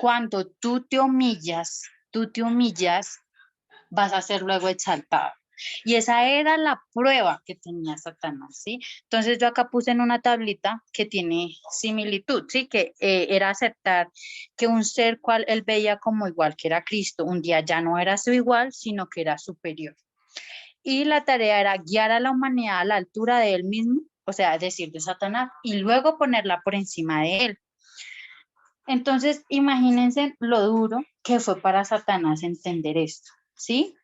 [SPEAKER 1] Cuando tú te humillas, vas a ser luego exaltado. Y esa era la prueba que tenía Satanás, ¿sí? Entonces yo acá puse en una tablita que tiene similitud, ¿sí? Que era aceptar que un ser cual él veía como igual, que era Cristo, un día ya no era su igual, sino que era superior. Y la tarea era guiar a la humanidad a la altura de él mismo, o sea, decir de Satanás, y luego ponerla por encima de él. Entonces, imagínense lo duro que fue para Satanás entender esto, ¿sí?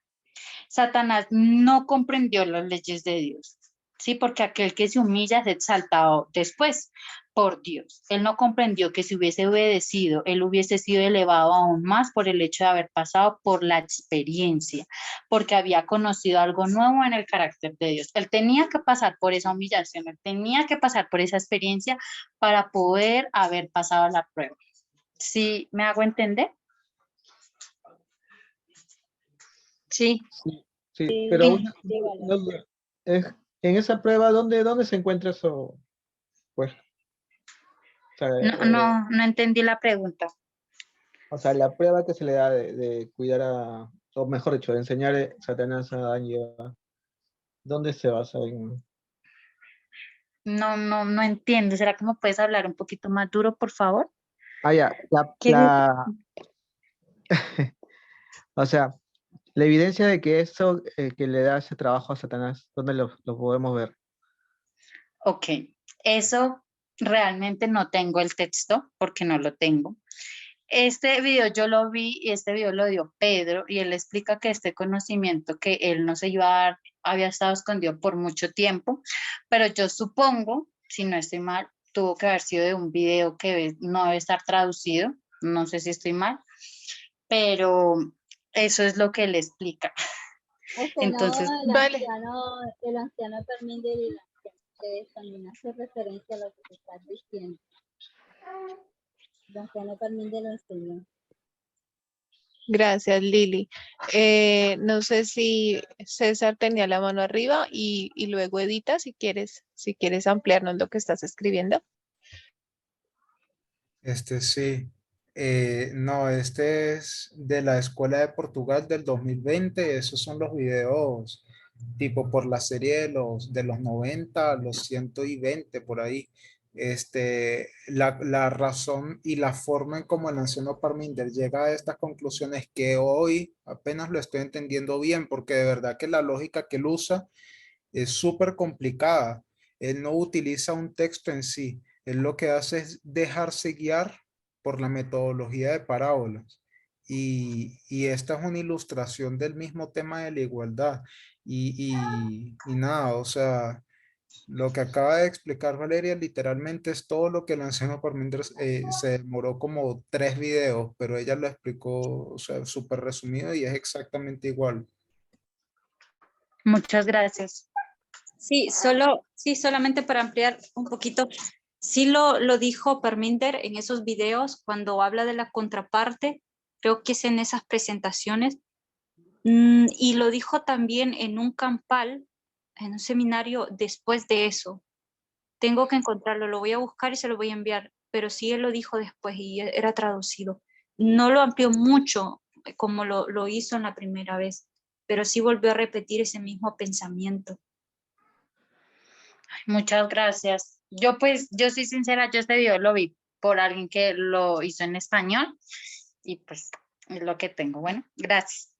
[SPEAKER 1] Satanás no comprendió las leyes de Dios, ¿sí? Porque aquel que se humilla es exaltado después por Dios. Él no comprendió que si hubiese obedecido, él hubiese sido elevado aún más por el hecho de haber pasado por la experiencia, porque había conocido algo nuevo en el carácter de Dios. Él tenía que pasar por esa humillación, él tenía que pasar por esa experiencia para poder haber pasado la prueba. ¿Sí me hago entender?
[SPEAKER 3] Sí.
[SPEAKER 7] Sí, pero una duda. En esa prueba, ¿dónde se encuentra eso? Pues, o sea,
[SPEAKER 1] No entendí la pregunta.
[SPEAKER 7] o sea, la prueba que se le da de cuidar o mejor dicho, de enseñar Satanás a Adán y Eva, ¿dónde se basa en?
[SPEAKER 1] No entiendo. ¿Será que me puedes hablar un poquito más duro, por favor?
[SPEAKER 7] Ah, ya, o sea, la evidencia de que eso que le da ese trabajo a Satanás, ¿dónde lo podemos ver?
[SPEAKER 1] Ok, eso realmente no tengo el texto porque no lo tengo. Este video yo lo vi y este video lo dio Pedro y él explica que este conocimiento que él no se iba a dar había estado escondido por mucho tiempo, pero yo supongo, si no estoy mal, tuvo que haber sido de un video que no debe estar traducido, no sé si estoy mal, pero eso es lo que él explica. Entonces,
[SPEAKER 6] Vale.
[SPEAKER 4] El anciano Fermín de Vila, que también hace referencia a lo que te estás diciendo. El anciano Fermín de lo enseñó.
[SPEAKER 6] Gracias, Lili. No sé si César tenía la mano arriba y luego edita si quieres ampliarnos lo que estás escribiendo.
[SPEAKER 2] Sí. No, este es de la Escuela de Portugal del 2020. Esos son los videos tipo por la serie de los 90 a los 120 por ahí. La razón y la forma en cómo el anciano Parminder llega a estas conclusiones que hoy apenas lo estoy entendiendo bien, porque de verdad que la lógica que él usa es súper complicada. Él no utiliza un texto en sí. Él lo que hace es dejarse guiar por la metodología de parábolas. Y esta es una ilustración del mismo tema de la igualdad. Y nada, o sea, lo que acaba de explicar Valeria literalmente es todo lo que la enseñó por mientras se demoró como 3 videos, pero ella lo explicó, o sea, súper resumido y es exactamente igual.
[SPEAKER 1] Muchas gracias.
[SPEAKER 8] Sí, solamente para ampliar un poquito, sí lo dijo Parminder en esos videos cuando habla de la contraparte, creo que es en esas presentaciones, y lo dijo también en un campal, en un seminario después de eso. Tengo que encontrarlo, lo voy a buscar y se lo voy a enviar, pero sí él lo dijo después y era traducido. No lo amplió mucho como lo hizo en la primera vez, pero sí volvió a repetir ese mismo pensamiento.
[SPEAKER 1] Muchas gracias. Yo soy sincera, yo este video lo vi por alguien que lo hizo en español y pues es lo que tengo. Bueno, gracias.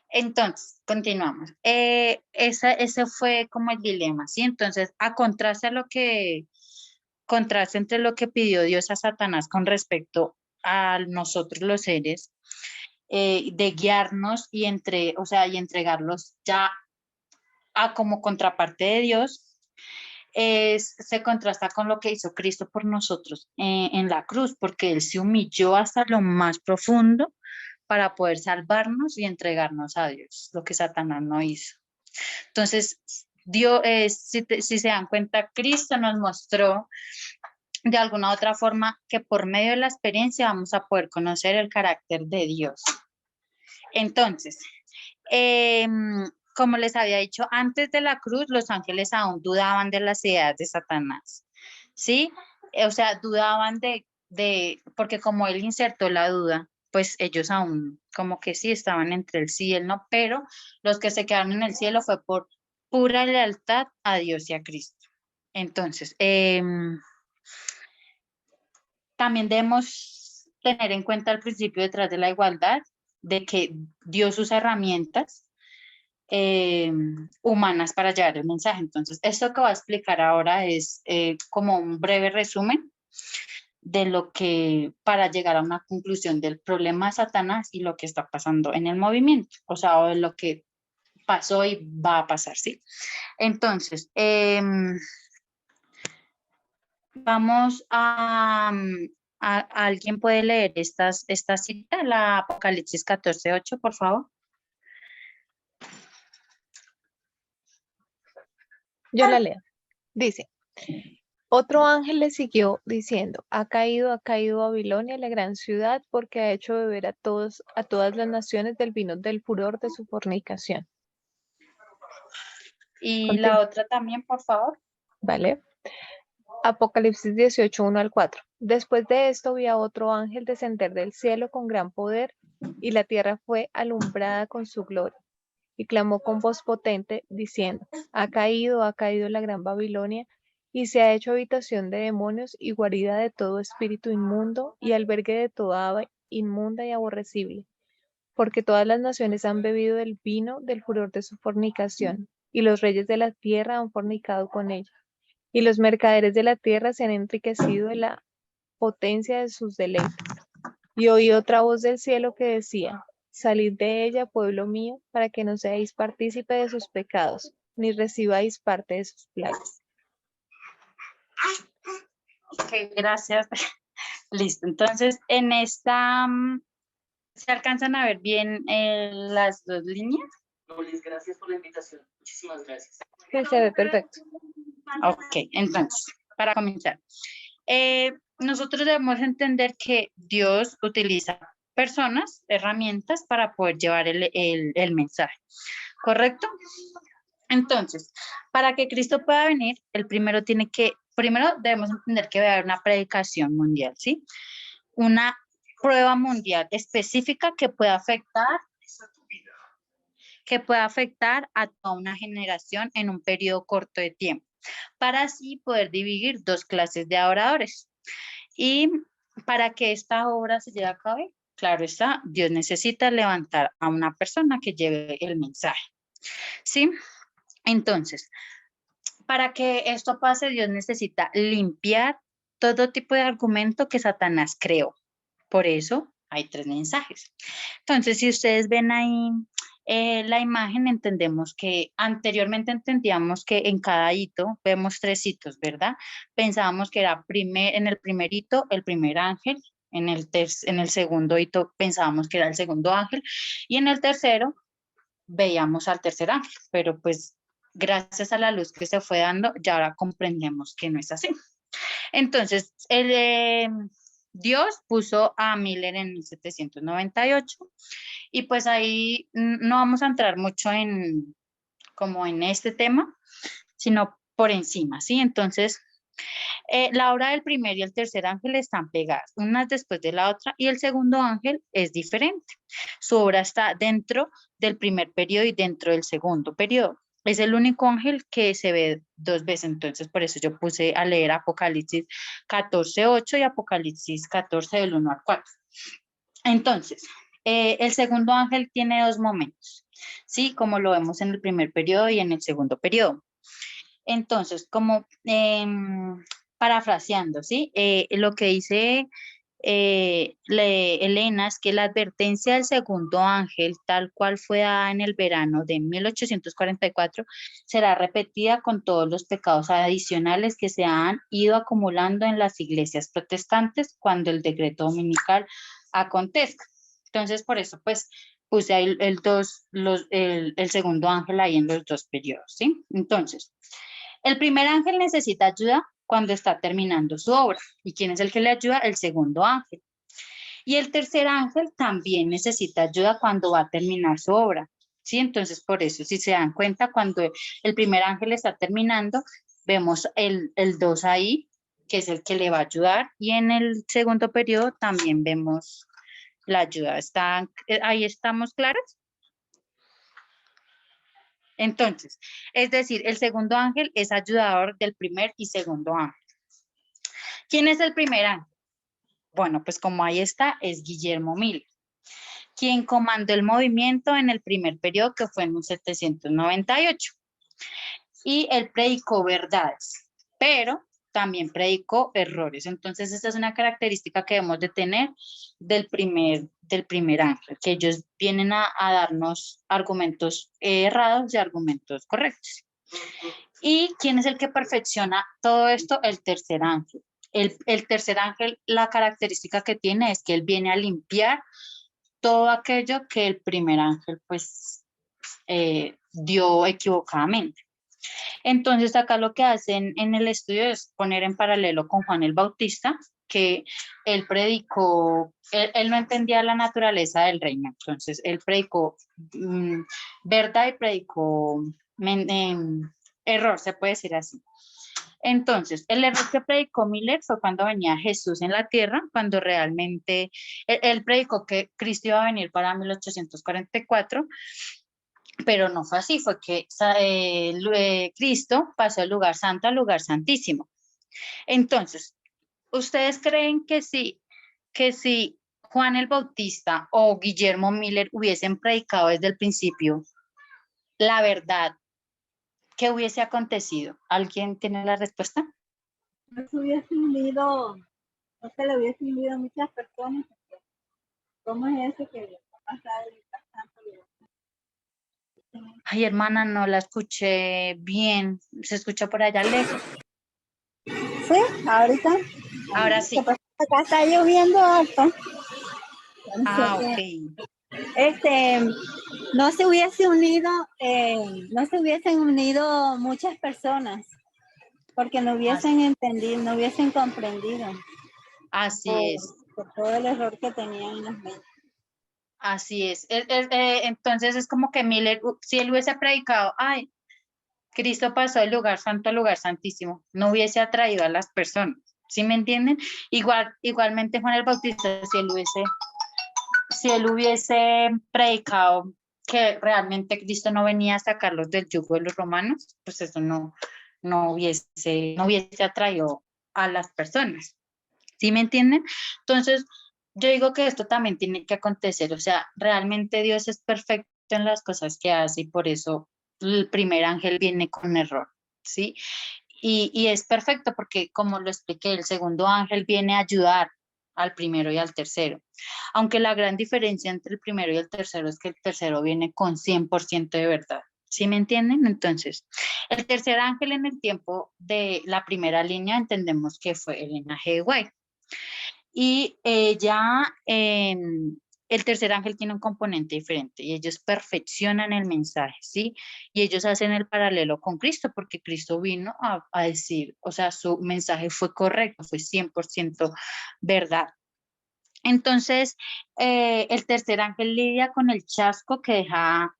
[SPEAKER 1] Entonces, continuamos. Ese fue como el dilema, ¿sí? Entonces, contraste entre lo que pidió Dios a Satanás con respecto a nosotros los seres, de guiarnos y y entregarlos ya a como contraparte de Dios, se contrasta con lo que hizo Cristo por nosotros en la cruz, porque Él se humilló hasta lo más profundo para poder salvarnos y entregarnos a Dios, lo que Satanás no hizo. Entonces, Dios, si se dan cuenta, Cristo nos mostró de alguna otra forma que por medio de la experiencia vamos a poder conocer el carácter de Dios. Entonces, como les había dicho, antes de la cruz, los ángeles aún dudaban de las ideas de Satanás, ¿sí? O sea, dudaban porque como él insertó la duda, pues ellos aún como que sí estaban entre el sí y el no, pero los que se quedaron en el cielo fue por pura lealtad a Dios y a Cristo. Entonces, también debemos tener en cuenta el principio detrás de la igualdad, de que Dios usa herramientas humanas para llevar el mensaje. Entonces, esto que voy a explicar ahora es como un breve resumen de lo que, para llegar a una conclusión del problema de Satanás y lo que está pasando en el movimiento, o sea, o de lo que pasó y va a pasar, ¿sí? Entonces, vamos ¿alguien puede leer esta cita, la Apocalipsis 14:8, por favor?
[SPEAKER 6] Yo la leo. Dice, otro ángel le siguió diciendo, ha caído Babilonia, la gran ciudad, porque ha hecho beber a todas las naciones del vino del furor de su fornicación.
[SPEAKER 1] Y la otra también, por favor.
[SPEAKER 6] Vale. Apocalipsis 18:1-4. Después de esto vi a otro ángel descender del cielo con gran poder, y la tierra fue alumbrada con su gloria. Y clamó con voz potente, diciendo, ha caído la gran Babilonia, y se ha hecho habitación de demonios y guarida de todo espíritu inmundo y albergue de toda ave inmunda y aborrecible. Porque todas las naciones han bebido del vino del furor de su fornicación, y los reyes de la tierra han fornicado con ella. Y los mercaderes de la tierra se han enriquecido de la potencia de sus deleites. Y oí otra voz del cielo que decía, salid de ella, pueblo mío, para que no seáis partícipe de sus pecados, ni recibáis parte de sus plagas.
[SPEAKER 1] Ok, gracias. Listo. Entonces, en esta, ¿se alcanzan a ver bien las dos líneas?
[SPEAKER 11] No, Liz, gracias por la invitación. Muchísimas gracias.
[SPEAKER 6] Sí, se ve perfecto.
[SPEAKER 1] Ok, entonces, para comenzar, nosotros debemos entender que Dios utiliza personas, herramientas para poder llevar el mensaje, ¿correcto? Entonces, para que Cristo pueda venir, primero debemos entender que debe haber una predicación mundial, ¿sí? Una prueba mundial específica que pueda afectar a toda una generación en un periodo corto de tiempo, para así poder dividir dos clases de adoradores. Y para que esta obra se lleve a cabo, claro está, Dios necesita levantar a una persona que lleve el mensaje, ¿sí? Entonces, para que esto pase, Dios necesita limpiar todo tipo de argumento que Satanás creó. Por eso hay 3 mensajes. Entonces, si ustedes ven ahí la imagen, entendemos que anteriormente entendíamos que en cada hito vemos 3 hitos, ¿verdad? Pensábamos que era en el primer hito el primer ángel, en el segundo hito pensábamos que era el segundo ángel, y en el tercero veíamos al tercer ángel, pero pues gracias a la luz que se fue dando, ya ahora comprendemos que no es así. Entonces, Dios puso a Miller en 1798 y pues ahí no vamos a entrar mucho como en este tema, sino por encima, ¿sí? Entonces, la obra del primer y el tercer ángel están pegadas, unas después de la otra, y el segundo ángel es diferente. Su obra está dentro del primer periodo y dentro del segundo periodo. Es el único ángel que se ve 2 veces, entonces por eso yo puse a leer Apocalipsis 14:8 y Apocalipsis 14 del 1 al 4. Entonces, el segundo ángel tiene 2 momentos, ¿sí? Como lo vemos en el primer periodo y en el segundo periodo. Entonces, como parafraseando, ¿sí? Lo que dice Elena es que la advertencia del segundo ángel, tal cual fue dada en el verano de 1844, será repetida con todos los pecados adicionales que se han ido acumulando en las iglesias protestantes cuando el decreto dominical acontezca. Entonces, por eso, pues, puse ahí el segundo ángel ahí en los 2 periodos, ¿sí? Entonces, el primer ángel necesita ayuda cuando está terminando su obra. ¿Y quién es el que le ayuda? El segundo ángel. Y el tercer ángel también necesita ayuda cuando va a terminar su obra. ¿Sí? Entonces, por eso, si se dan cuenta, cuando el primer ángel está terminando, vemos el 2 ahí, que es el que le va a ayudar. Y en el segundo periodo también vemos la ayuda. ¿Ahí estamos claras? Entonces, es decir, el segundo ángel es ayudador del primer y segundo ángel. ¿Quién es el primer ángel? Bueno, pues como ahí está, es Guillermo Miller, quien comandó el movimiento en el primer periodo, que fue en 1798. Y él predicó verdades, pero también predicó errores. Entonces, esta es una característica que debemos de tener del primer ángel, que ellos vienen a darnos argumentos errados y argumentos correctos. ¿Y quién es el que perfecciona todo esto? El tercer ángel. El tercer ángel, la característica que tiene es que él viene a limpiar todo aquello que el primer ángel pues dio equivocadamente. Entonces acá lo que hacen en el estudio es poner en paralelo con Juan el Bautista, que él predicó, él no entendía la naturaleza del reino, entonces él predicó verdad y predicó error, se puede decir así. Entonces, el error que predicó Miller fue cuando venía Jesús en la tierra, cuando realmente él predicó que Cristo iba a venir para 1844, pero no fue así, fue que Cristo pasó del lugar santo al lugar santísimo. Entonces, ¿ustedes creen que si Juan el Bautista o Guillermo Miller hubiesen predicado desde el principio la verdad, qué hubiese acontecido? ¿Alguien tiene la respuesta?
[SPEAKER 4] No se hubiese unido, no se le hubiese unido a muchas personas. ¿Cómo es eso que le va a pasar el tanto?
[SPEAKER 1] Ay, hermana, no la escuché bien. ¿Se escucha por allá lejos?
[SPEAKER 4] Sí, ahorita.
[SPEAKER 1] Ahora sí.
[SPEAKER 4] Acá está lloviendo harto.
[SPEAKER 1] Ah, ok.
[SPEAKER 4] No se hubiese unido, no se hubiesen unido muchas personas, porque no hubiesen entendido, no hubiesen comprendido.
[SPEAKER 1] Así es.
[SPEAKER 4] Por todo el error que tenían en las mentes.
[SPEAKER 1] Así es. Entonces es como que Miller, si él hubiese predicado, ay, Cristo pasó del lugar santo al lugar santísimo, no hubiese atraído a las personas. ¿Sí me entienden? Igualmente Juan el Bautista, si él hubiese predicado que realmente Cristo no venía a sacarlos del yugo de los romanos, pues eso no hubiese atraído a las personas. ¿Sí me entienden? Entonces, yo digo que esto también tiene que acontecer, o sea, realmente Dios es perfecto en las cosas que hace y por eso el primer ángel viene con error, ¿sí? Y es perfecto porque, como lo expliqué, el segundo ángel viene a ayudar al primero y al tercero. Aunque la gran diferencia entre el primero y el tercero es que el tercero viene con 100% de verdad. ¿Sí me entienden? Entonces, el tercer ángel en el tiempo de la primera línea entendemos que fue Elena G. White. Y el tercer ángel tiene un componente diferente y ellos perfeccionan el mensaje, ¿sí? Y ellos hacen el paralelo con Cristo porque Cristo vino a decir, o sea, su mensaje fue correcto, fue 100% verdad. Entonces, el tercer ángel lidia con el chasco que deja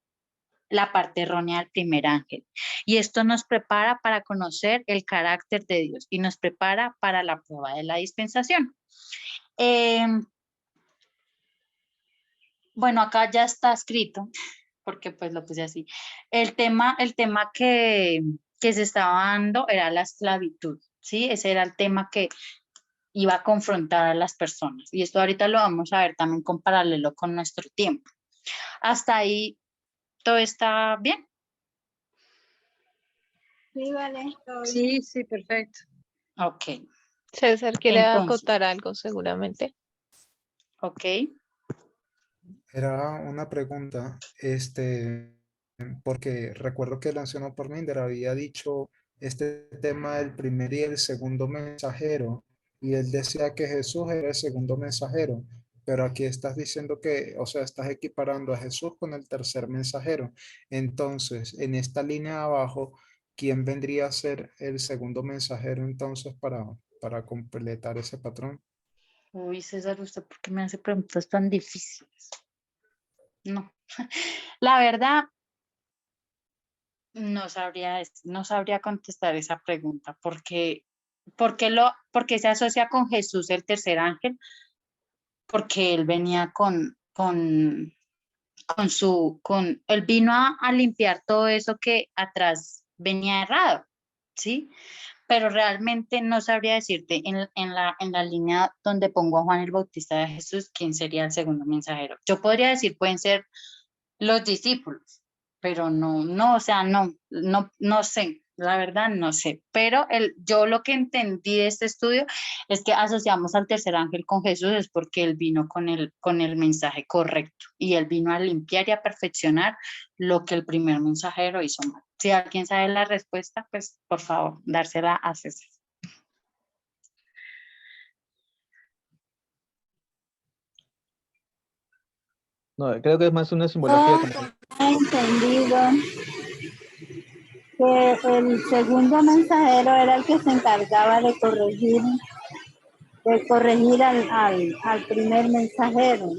[SPEAKER 1] la parte errónea del primer ángel. Y esto nos prepara para conocer el carácter de Dios y nos prepara para la prueba de la dispensación. Bueno, acá ya está escrito, porque pues lo puse así. El tema que se estaba dando era la esclavitud, ¿sí? Ese era el tema que iba a confrontar a las personas. Y esto ahorita lo vamos a ver también con paralelo con nuestro tiempo. Hasta ahí, ¿todo está bien?
[SPEAKER 4] Sí, vale, todo
[SPEAKER 3] Sí,
[SPEAKER 4] bien.
[SPEAKER 3] sí, perfecto.
[SPEAKER 1] Ok,
[SPEAKER 6] César quiere
[SPEAKER 1] entonces,
[SPEAKER 6] acotar algo seguramente.
[SPEAKER 1] ok.
[SPEAKER 2] Era una pregunta, porque recuerdo que el anciano Parminder había dicho este tema del primer y el segundo mensajero, y él decía que Jesús era el segundo mensajero, pero aquí estás diciendo que, o sea, estás equiparando a Jesús con el tercer mensajero. Entonces, en esta línea de abajo, ¿quién vendría a ser el segundo mensajero entonces para completar ese patrón?
[SPEAKER 1] Uy, César, ¿usted por qué me hace preguntas tan difíciles? No, la verdad, no sabría contestar esa pregunta, porque se asocia con Jesús, el tercer ángel, porque él venía él vino a limpiar todo eso que atrás venía errado, ¿sí? Pero realmente no sabría decirte en la línea donde pongo a Juan el Bautista de Jesús, quién sería el segundo mensajero. Yo podría decir, pueden ser los discípulos, pero no, o sea, no sé, la verdad no sé, pero yo lo que entendí de este estudio es que asociamos al tercer ángel con Jesús es porque él vino con el mensaje correcto y él vino a limpiar y a perfeccionar lo que el primer mensajero hizo mal. Si alguien sabe la respuesta, pues por favor, dársela a César.
[SPEAKER 7] No, creo que es más una simbología como...
[SPEAKER 4] He entendido que el segundo mensajero era el que se encargaba de corregir al primer mensajero,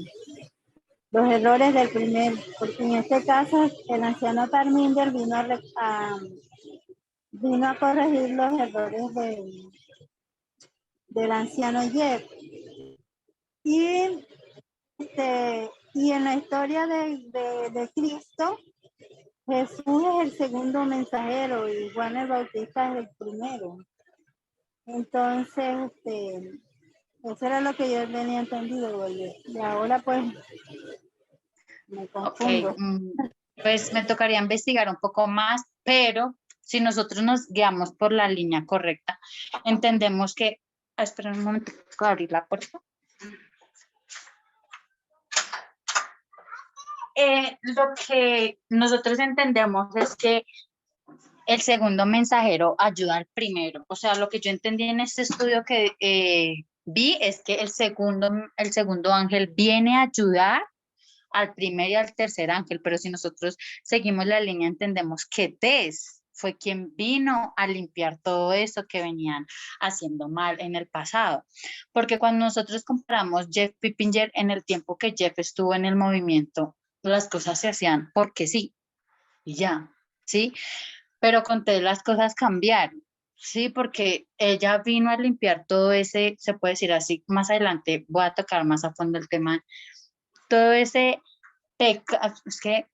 [SPEAKER 4] los errores del primer, porque en este caso el anciano Parminder vino a corregir los errores del anciano Jeff. Y en la historia de Cristo, Jesús es el segundo mensajero y Juan el Bautista es el primero. Entonces, eso era lo que yo tenía entendido, y ahora pues me
[SPEAKER 1] Ok,
[SPEAKER 4] confundo.
[SPEAKER 1] pues me tocaría investigar un poco más, pero si nosotros nos guiamos por la línea correcta, entendemos que... espera un momento, voy a abrir la puerta. Lo que nosotros entendemos es que el segundo mensajero ayuda al primero. O sea, lo que yo entendí en este estudio que vi es que el segundo ángel viene a ayudar al primer y al tercer ángel, pero si nosotros seguimos la línea, entendemos que Tess fue quien vino a limpiar todo eso que venían haciendo mal en el pasado. Porque cuando nosotros comparamos Jeff Pippinger en el tiempo que Jeff estuvo en el movimiento, las cosas se hacían porque sí, y ya, ¿sí? Pero con Tess las cosas cambiaron. Sí, porque ella vino a limpiar todo ese, se puede decir así, más adelante voy a tocar más a fondo el tema, todo ese es que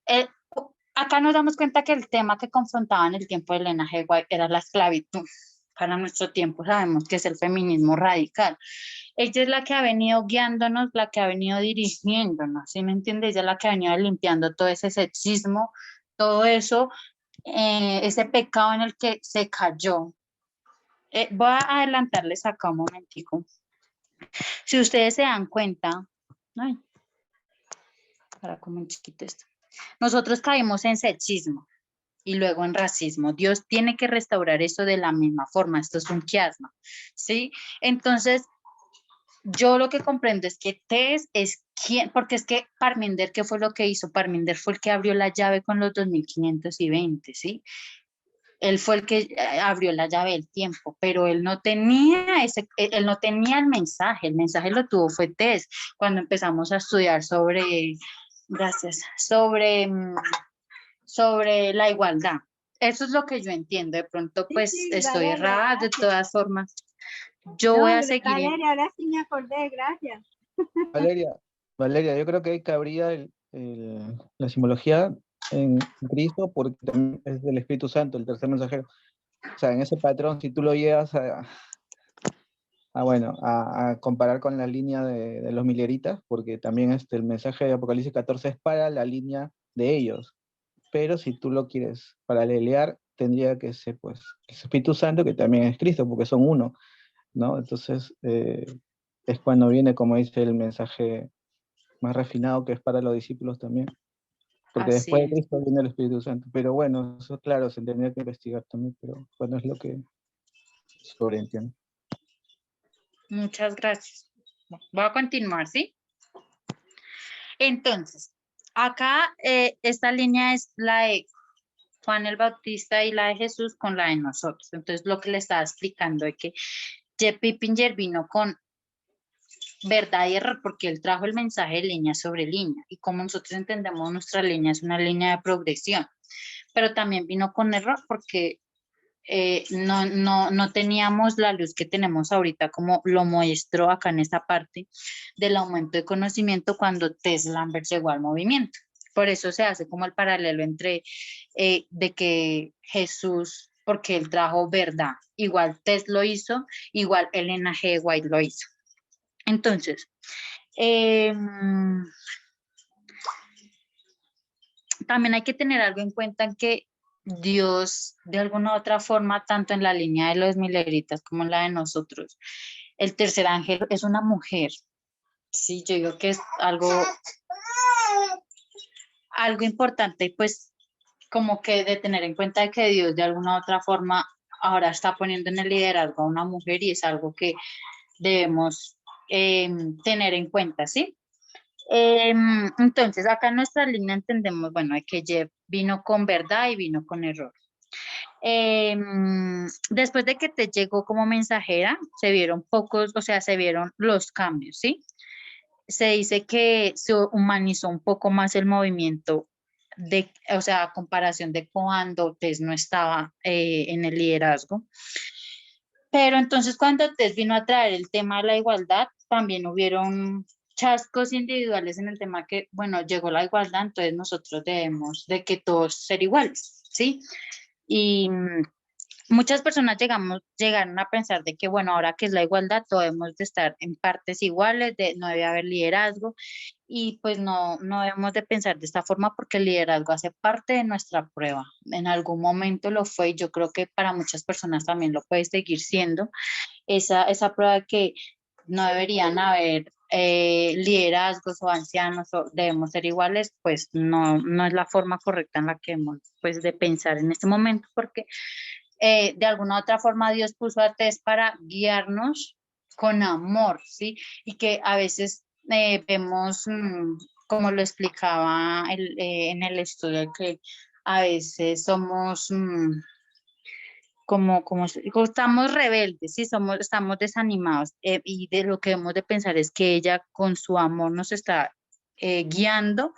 [SPEAKER 1] acá nos damos cuenta que el tema que confrontaba en el tiempo de Elena G. White era la esclavitud. Para nuestro tiempo sabemos que es el feminismo radical. Ella es la que ha venido guiándonos, la que ha venido dirigiéndonos, ¿sí me entiendes? Ella es la que ha venido limpiando todo ese sexismo, todo eso, ese pecado en el que se cayó Voy a adelantarles acá un momentico. Si ustedes se dan cuenta, ay, para como un chiquito esto. Nosotros caímos en sexismo y luego en racismo. Dios tiene que restaurar eso de la misma forma. Esto es un quiasma, ¿sí? Entonces, yo lo que comprendo es que Tess es quien, porque es que Parminder, ¿qué fue lo que hizo? Parminder fue el que abrió la llave con los 2520, ¿sí? Él fue el que abrió la llave del tiempo, pero él no tenía él no tenía el mensaje lo tuvo fue Tess, cuando empezamos a estudiar sobre, gracias, sobre la igualdad. Eso es lo que yo entiendo, de pronto pues
[SPEAKER 4] Sí,
[SPEAKER 1] estoy
[SPEAKER 4] Valeria,
[SPEAKER 1] errada, de
[SPEAKER 4] gracias.
[SPEAKER 1] todas formas. Yo
[SPEAKER 4] No,
[SPEAKER 1] voy a seguir.
[SPEAKER 4] Valeria, ahora sí me acordé, gracias.
[SPEAKER 7] Valeria, yo creo que ahí cabría la simbología en Cristo porque también es del Espíritu Santo, el tercer mensajero. O sea, en ese patrón, si tú lo llevas a comparar con la línea de los mileritas, porque también el mensaje de Apocalipsis 14 es para la línea de ellos. Pero si tú lo quieres paralelear, tendría que ser pues el Espíritu Santo, que también es Cristo, porque son uno, ¿no? Entonces, es cuando viene, como dice, el mensaje más refinado que es para los discípulos también. Porque
[SPEAKER 1] Así
[SPEAKER 7] después de
[SPEAKER 1] es.
[SPEAKER 7] Cristo viene el Espíritu Santo. Pero bueno, eso claro, se tendría que investigar también, pero bueno, es lo que sobreentiendo.
[SPEAKER 1] Muchas gracias. Voy a continuar, ¿sí? Entonces, acá esta línea es la de Juan el Bautista y la de Jesús con la de nosotros. Entonces, lo que le estaba explicando es que J.P. Pinger vino con verdad y error porque él trajo el mensaje de línea sobre línea y como nosotros entendemos nuestra línea es una línea de progresión, pero también vino con error porque no teníamos la luz que tenemos ahorita como lo muestro acá en esta parte del aumento de conocimiento cuando Tess Lambert llegó al movimiento. Por eso se hace como el paralelo entre de que Jesús, porque él trajo verdad, igual Tess lo hizo, igual Elena G. White lo hizo. Entonces, también hay que tener algo en cuenta en que Dios, de alguna u otra forma, tanto en la línea de los mileritas como en la de nosotros, el tercer ángel es una mujer. Sí, yo digo que es algo importante, pues, como que de tener en cuenta que Dios, de alguna u otra forma, ahora está poniendo en el liderazgo a una mujer y es algo que debemos tener en cuenta, ¿sí? Entonces, acá en nuestra línea entendemos, bueno, que Jeff vino con verdad y vino con error. Después de que te llegó como mensajera, se vieron pocos, o sea, se vieron los cambios, ¿sí? Se dice que se humanizó un poco más el movimiento, o sea, a comparación de cuando Tess no estaba en el liderazgo. Pero entonces cuando Tess vino a traer el tema de la igualdad, también hubieron chascos individuales en el tema que, bueno, llegó la igualdad, entonces nosotros debemos de que todos ser iguales, ¿sí? Y muchas personas llegaron a pensar de que, bueno, ahora que es la igualdad, todos debemos de estar en partes iguales, no debe haber liderazgo, y pues no debemos de pensar de esta forma porque el liderazgo hace parte de nuestra prueba. En algún momento lo fue y yo creo que para muchas personas también lo puede seguir siendo, esa prueba de que no deberían haber liderazgos o ancianos o debemos ser iguales, pues no es la forma correcta en la que hemos pues de pensar en este momento porque de alguna u otra forma Dios puso a Tess para guiarnos con amor, ¿sí? Y que a veces vemos, como lo explicaba en el estudio, que a veces somos estamos rebeldes, ¿sí? Estamos desanimados y de lo que debemos de pensar es que ella con su amor nos está guiando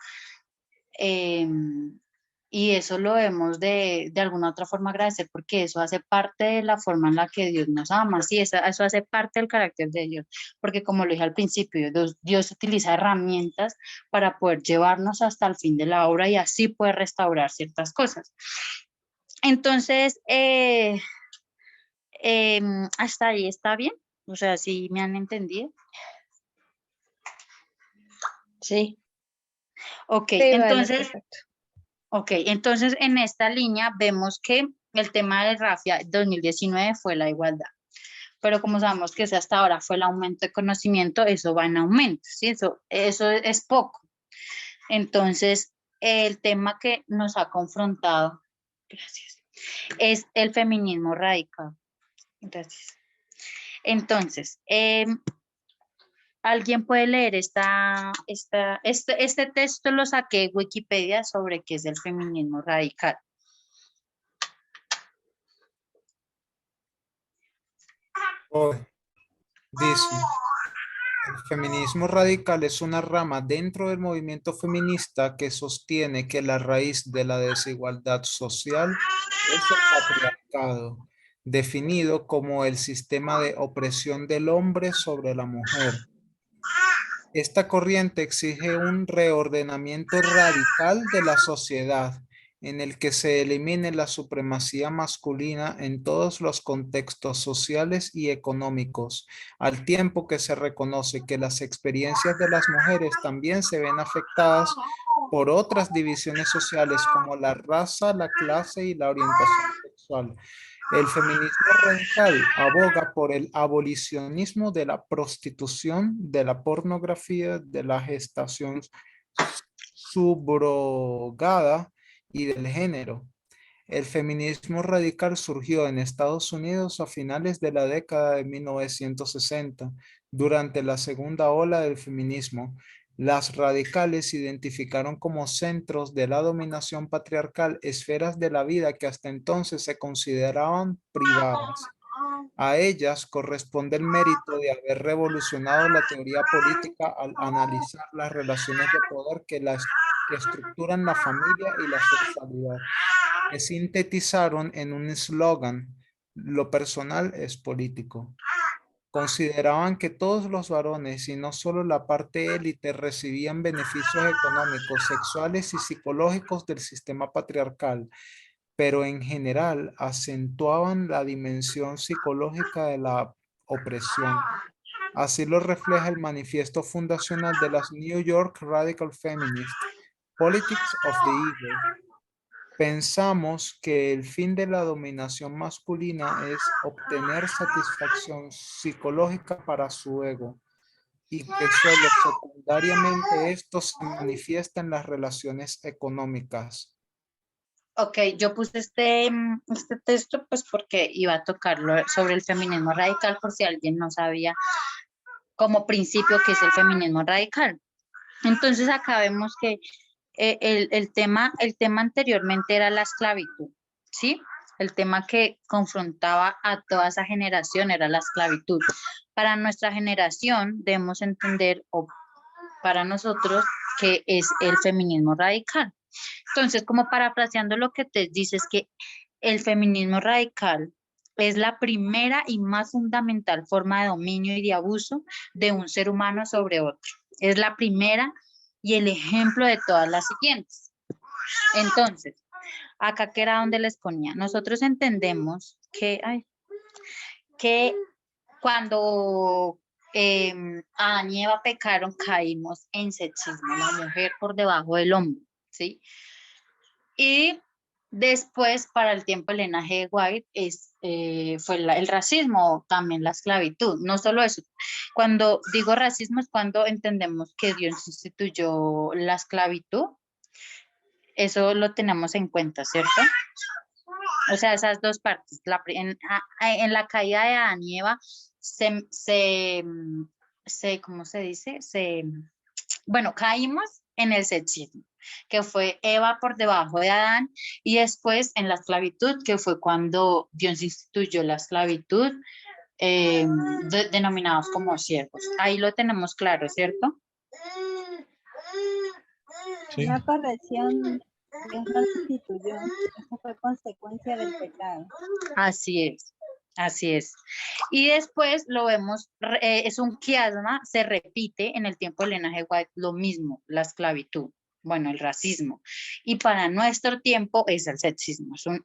[SPEAKER 1] y eso lo debemos de alguna otra forma agradecer porque eso hace parte de la forma en la que Dios nos ama, sí, eso hace parte del carácter de Dios, porque como lo dije al principio, Dios utiliza herramientas para poder llevarnos hasta el fin de la obra y así poder restaurar ciertas cosas. Entonces, hasta ahí está bien, o sea, ¿sí me han entendido?
[SPEAKER 3] Sí.
[SPEAKER 1] Ok,
[SPEAKER 6] Sí, vale,
[SPEAKER 1] entonces,
[SPEAKER 6] perfecto.
[SPEAKER 1] entonces en esta línea vemos que el tema de Rafia 2019 fue la igualdad. pero como sabemos que ese hasta ahora fue el aumento de conocimiento, eso va en aumento, ¿sí? Eso es poco. Entonces, el tema que nos ha confrontado, gracias, es el feminismo radical. Gracias. Entonces, ¿alguien puede leer este texto? Lo saqué de Wikipedia sobre qué es el feminismo radical.
[SPEAKER 2] Dice, el feminismo radical es una rama dentro del movimiento feminista que sostiene que la raíz de la desigualdad social es el patriarcado, definido como el sistema de opresión del hombre sobre la mujer. Esta corriente exige un reordenamiento radical de la sociedad en el que se elimine la supremacía masculina en todos los contextos sociales y económicos, al tiempo que se reconoce que las experiencias de las mujeres también se ven afectadas por otras divisiones sociales como la raza, la clase y la orientación sexual. El feminismo radical aboga por el abolicionismo de la prostitución, de la pornografía, de la gestación subrogada y del género. El feminismo radical surgió en Estados Unidos a finales de la década de 1960, durante la segunda ola del feminismo. Las radicales identificaron como centros de la dominación patriarcal esferas de la vida que hasta entonces se consideraban privadas. A ellas corresponde el mérito de haber revolucionado la teoría política al analizar las relaciones de poder que estructuran la familia y la sexualidad, que sintetizaron en un eslogan: lo personal es político. Consideraban que todos los varones y no solo la parte élite recibían beneficios económicos, sexuales y psicológicos del sistema patriarcal, pero en general acentuaban la dimensión psicológica de la opresión. Así lo refleja el manifiesto fundacional de las New York Radical Feminists, Politics of the Ego. Pensamos que el fin de la dominación masculina es obtener satisfacción psicológica para su ego y que solo secundariamente esto se manifiesta en las relaciones económicas.
[SPEAKER 1] Ok, yo puse este texto pues porque iba a tocarlo sobre el feminismo radical por si alguien no sabía como principio qué es el feminismo radical. Entonces acá vemos que el tema anteriormente era la esclavitud, ¿sí? El tema que confrontaba a toda esa generación era la esclavitud. Para nuestra generación debemos entender, o para nosotros, qué es el feminismo radical. Entonces, como parafraseando lo que te dices, que el feminismo radical es la primera y más fundamental forma de dominio y de abuso de un ser humano sobre otro. Es la primera y el ejemplo de todas las siguientes. Entonces, acá que era donde les ponía, nosotros entendemos que cuando Adán y Eva pecaron, caímos en sexismo, la mujer por debajo del hombre, ¿sí? Y después, para el tiempo del linaje de White, fue el racismo, también la esclavitud. No solo eso, cuando digo racismo es cuando entendemos que Dios instituyó la esclavitud. Eso lo tenemos en cuenta, ¿cierto? O sea, esas dos partes. En la caída de Adán y Eva ¿cómo se dice? Bueno, caímos en el sexismo, que fue Eva por debajo de Adán, y después en la esclavitud, que fue cuando Dios instituyó la esclavitud, denominados como siervos. Ahí lo tenemos claro, ¿cierto?
[SPEAKER 7] Sí.
[SPEAKER 4] Una corrección, Dios no lo instituyó, eso fue consecuencia del pecado.
[SPEAKER 1] Así es. Así es. Y después lo vemos, es un quiasma, se repite en el tiempo del linaje de White lo mismo, la esclavitud, bueno, el racismo. Y para nuestro tiempo es el sexismo, es un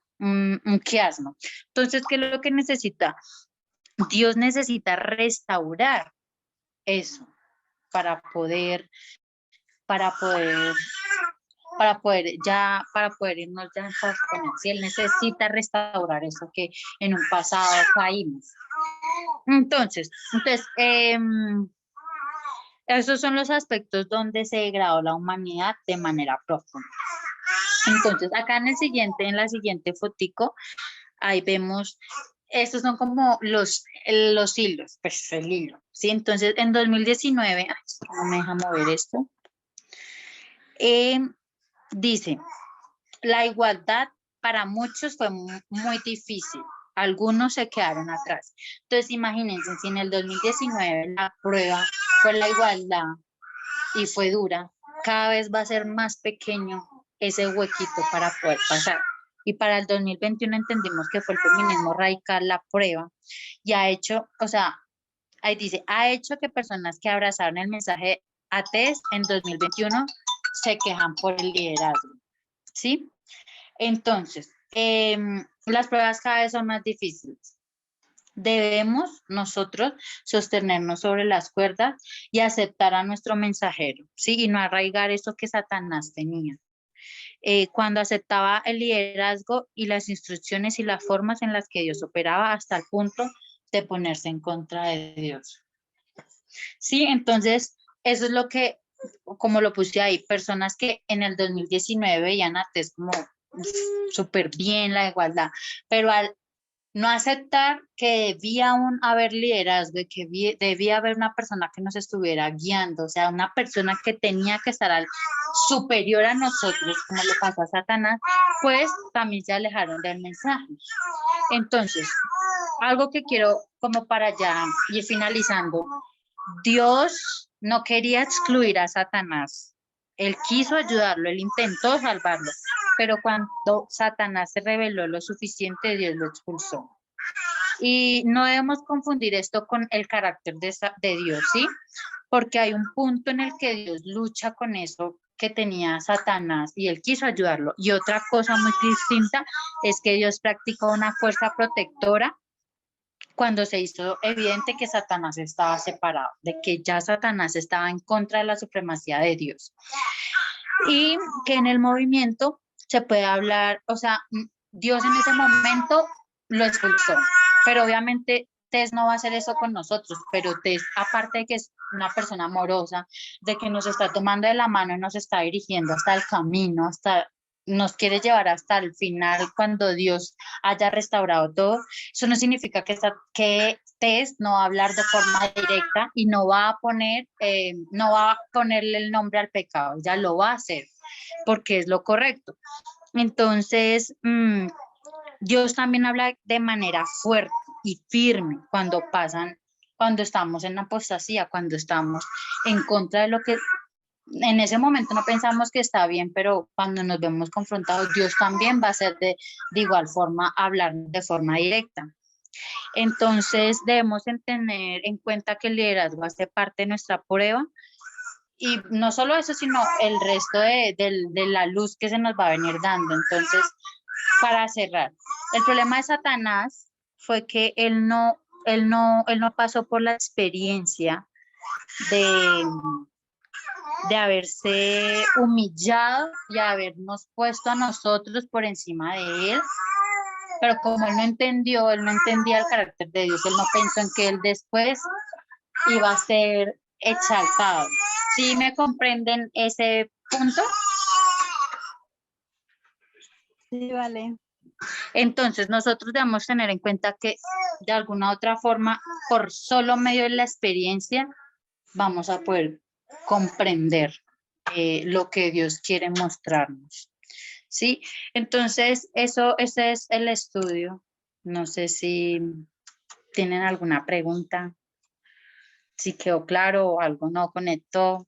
[SPEAKER 1] quiasma. Entonces, ¿qué es lo que necesita? Dios necesita restaurar eso para poder irnos ya en paz con él. Si él necesita restaurar eso que en un pasado caímos. Entonces, esos son los aspectos donde se degradó la humanidad de manera profunda. Entonces, acá en la siguiente fotico, ahí vemos, estos son como los hilos, pues el hilo, ¿sí? Entonces, en 2019, no me deja mover esto, dice, la igualdad para muchos fue muy difícil, algunos se quedaron atrás. Entonces, imagínense, si en el 2019 la prueba fue la igualdad y fue dura, cada vez va a ser más pequeño ese huequito para poder pasar. Y para el 2021 entendimos que fue el feminismo radical la prueba y ha hecho, o sea, ahí dice, ha hecho que personas que abrazaron el mensaje ATES en 2021 se quejan por el liderazgo, ¿sí? Entonces, las pruebas cada vez son más difíciles. Debemos nosotros sostenernos sobre las cuerdas y aceptar a nuestro mensajero, ¿sí? Y no arraigar eso que Satanás tenía. Cuando aceptaba el liderazgo y las instrucciones y las formas en las que Dios operaba hasta el punto de ponerse en contra de Dios. Sí, entonces eso es lo que, como lo puse ahí, personas que en el 2019 veían a TES como súper bien la igualdad, pero al no aceptar que debía aún haber liderazgo, que debía haber una persona que nos estuviera guiando, o sea, una persona que tenía que estar superior a nosotros, como le pasó a Satanás, pues también se alejaron del mensaje. Entonces, algo que quiero como para ya ir finalizando, Dios no quería excluir a Satanás. Él quiso ayudarlo, él intentó salvarlo, pero cuando Satanás se rebeló lo suficiente, Dios lo expulsó. Y no debemos confundir esto con el carácter de Dios, ¿sí? Porque hay un punto en el que Dios lucha con eso que tenía Satanás y él quiso ayudarlo. Y otra cosa muy distinta es que Dios practicó una fuerza protectora cuando se hizo evidente que Satanás estaba separado, de que ya Satanás estaba en contra de la supremacía de Dios. Y que en el movimiento se puede hablar, o sea, Dios en ese momento lo expulsó, pero obviamente Tess no va a hacer eso con nosotros, pero Tess, aparte de que es una persona amorosa, de que nos está tomando de la mano y nos está dirigiendo hasta el camino, nos quiere llevar hasta el final cuando Dios haya restaurado todo, eso no significa que Tess no va a hablar de forma directa y no va a ponerle el nombre al pecado, ya lo va a hacer porque es lo correcto. Entonces, Dios también habla de manera fuerte y firme cuando estamos en apostasía, cuando estamos en contra de lo que en ese momento no pensamos que está bien, pero cuando nos vemos confrontados, Dios también va a hacer de igual forma, hablar de forma directa. Entonces, debemos tener en cuenta que el liderazgo hace parte de nuestra prueba. Y no solo eso, sino el resto de la luz que se nos va a venir dando. Entonces, para cerrar, el problema de Satanás fue que él no pasó por la experiencia de haberse humillado y habernos puesto a nosotros por encima de él. Pero como él no entendía el carácter de Dios, él no pensó en que él después iba a ser exaltado. ¿Sí me comprenden ese punto?
[SPEAKER 4] Sí, vale.
[SPEAKER 1] Entonces, nosotros debemos tener en cuenta que de alguna otra forma, por solo medio de la experiencia, vamos a poder comprender lo que Dios quiere mostrarnos. ¿Sí? Entonces, ese es el estudio. No sé si tienen alguna pregunta, si quedó claro o algo no conectó.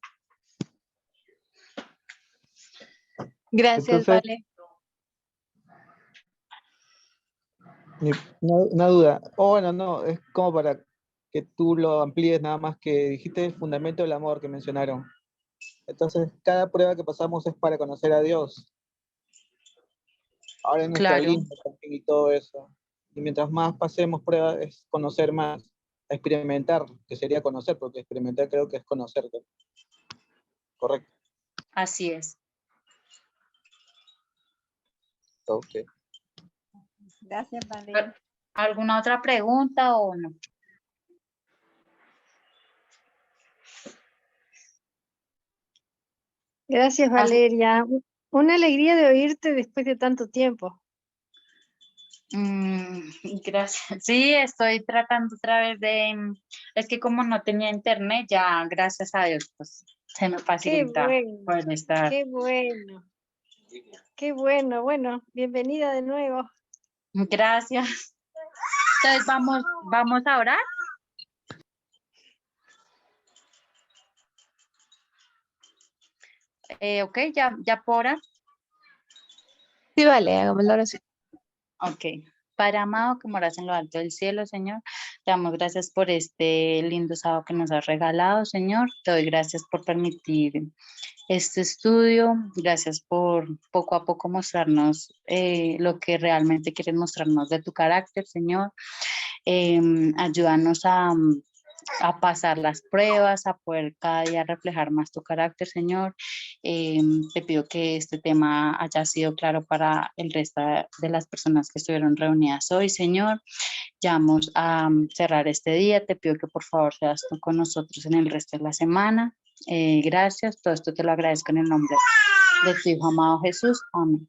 [SPEAKER 6] Gracias,
[SPEAKER 7] Entonces,
[SPEAKER 6] Vale.
[SPEAKER 7] una duda. Bueno, no, es como para que tú lo amplíes nada más que dijiste el fundamento del amor que mencionaron. Entonces, cada prueba que pasamos es para conocer a Dios. Ahora en nuestra
[SPEAKER 1] Claro.
[SPEAKER 7] línea también y todo eso. Y mientras más pasemos pruebas es conocer más, experimentar, que sería conocer, porque experimentar creo que es conocerte. Correcto.
[SPEAKER 1] Así es.
[SPEAKER 7] Ok.
[SPEAKER 4] Gracias, Vale.
[SPEAKER 1] ¿Alguna otra pregunta o no?
[SPEAKER 3] Gracias, Valeria. Una alegría de oírte después de tanto tiempo.
[SPEAKER 1] Gracias. Sí, estoy tratando otra vez es que como no tenía internet, ya gracias a Dios, pues se me
[SPEAKER 3] Qué
[SPEAKER 1] facilita
[SPEAKER 3] bueno,
[SPEAKER 1] poder estar.
[SPEAKER 3] qué bueno, qué bueno. Bueno, bienvenida de nuevo.
[SPEAKER 1] Gracias. Entonces vamos a orar. Ok, ya por orar.
[SPEAKER 6] Sí, vale, hagamos la oración.
[SPEAKER 1] Ok. Padre amado, que moras en lo alto del cielo, Señor, te damos gracias por este lindo sábado que nos has regalado, Señor. Te doy gracias por permitir este estudio. Gracias por poco a poco mostrarnos lo que realmente quieres mostrarnos de tu carácter, Señor. Ayúdanos a pasar las pruebas, a poder cada día reflejar más tu carácter, Señor. Te pido que este tema haya sido claro para el resto de las personas que estuvieron reunidas hoy, Señor. Ya vamos a cerrar este día. Te pido que por favor seas tú con nosotros en el resto de la semana. Gracias. Todo esto te lo agradezco en el nombre de tu Hijo amado Jesús. Amén.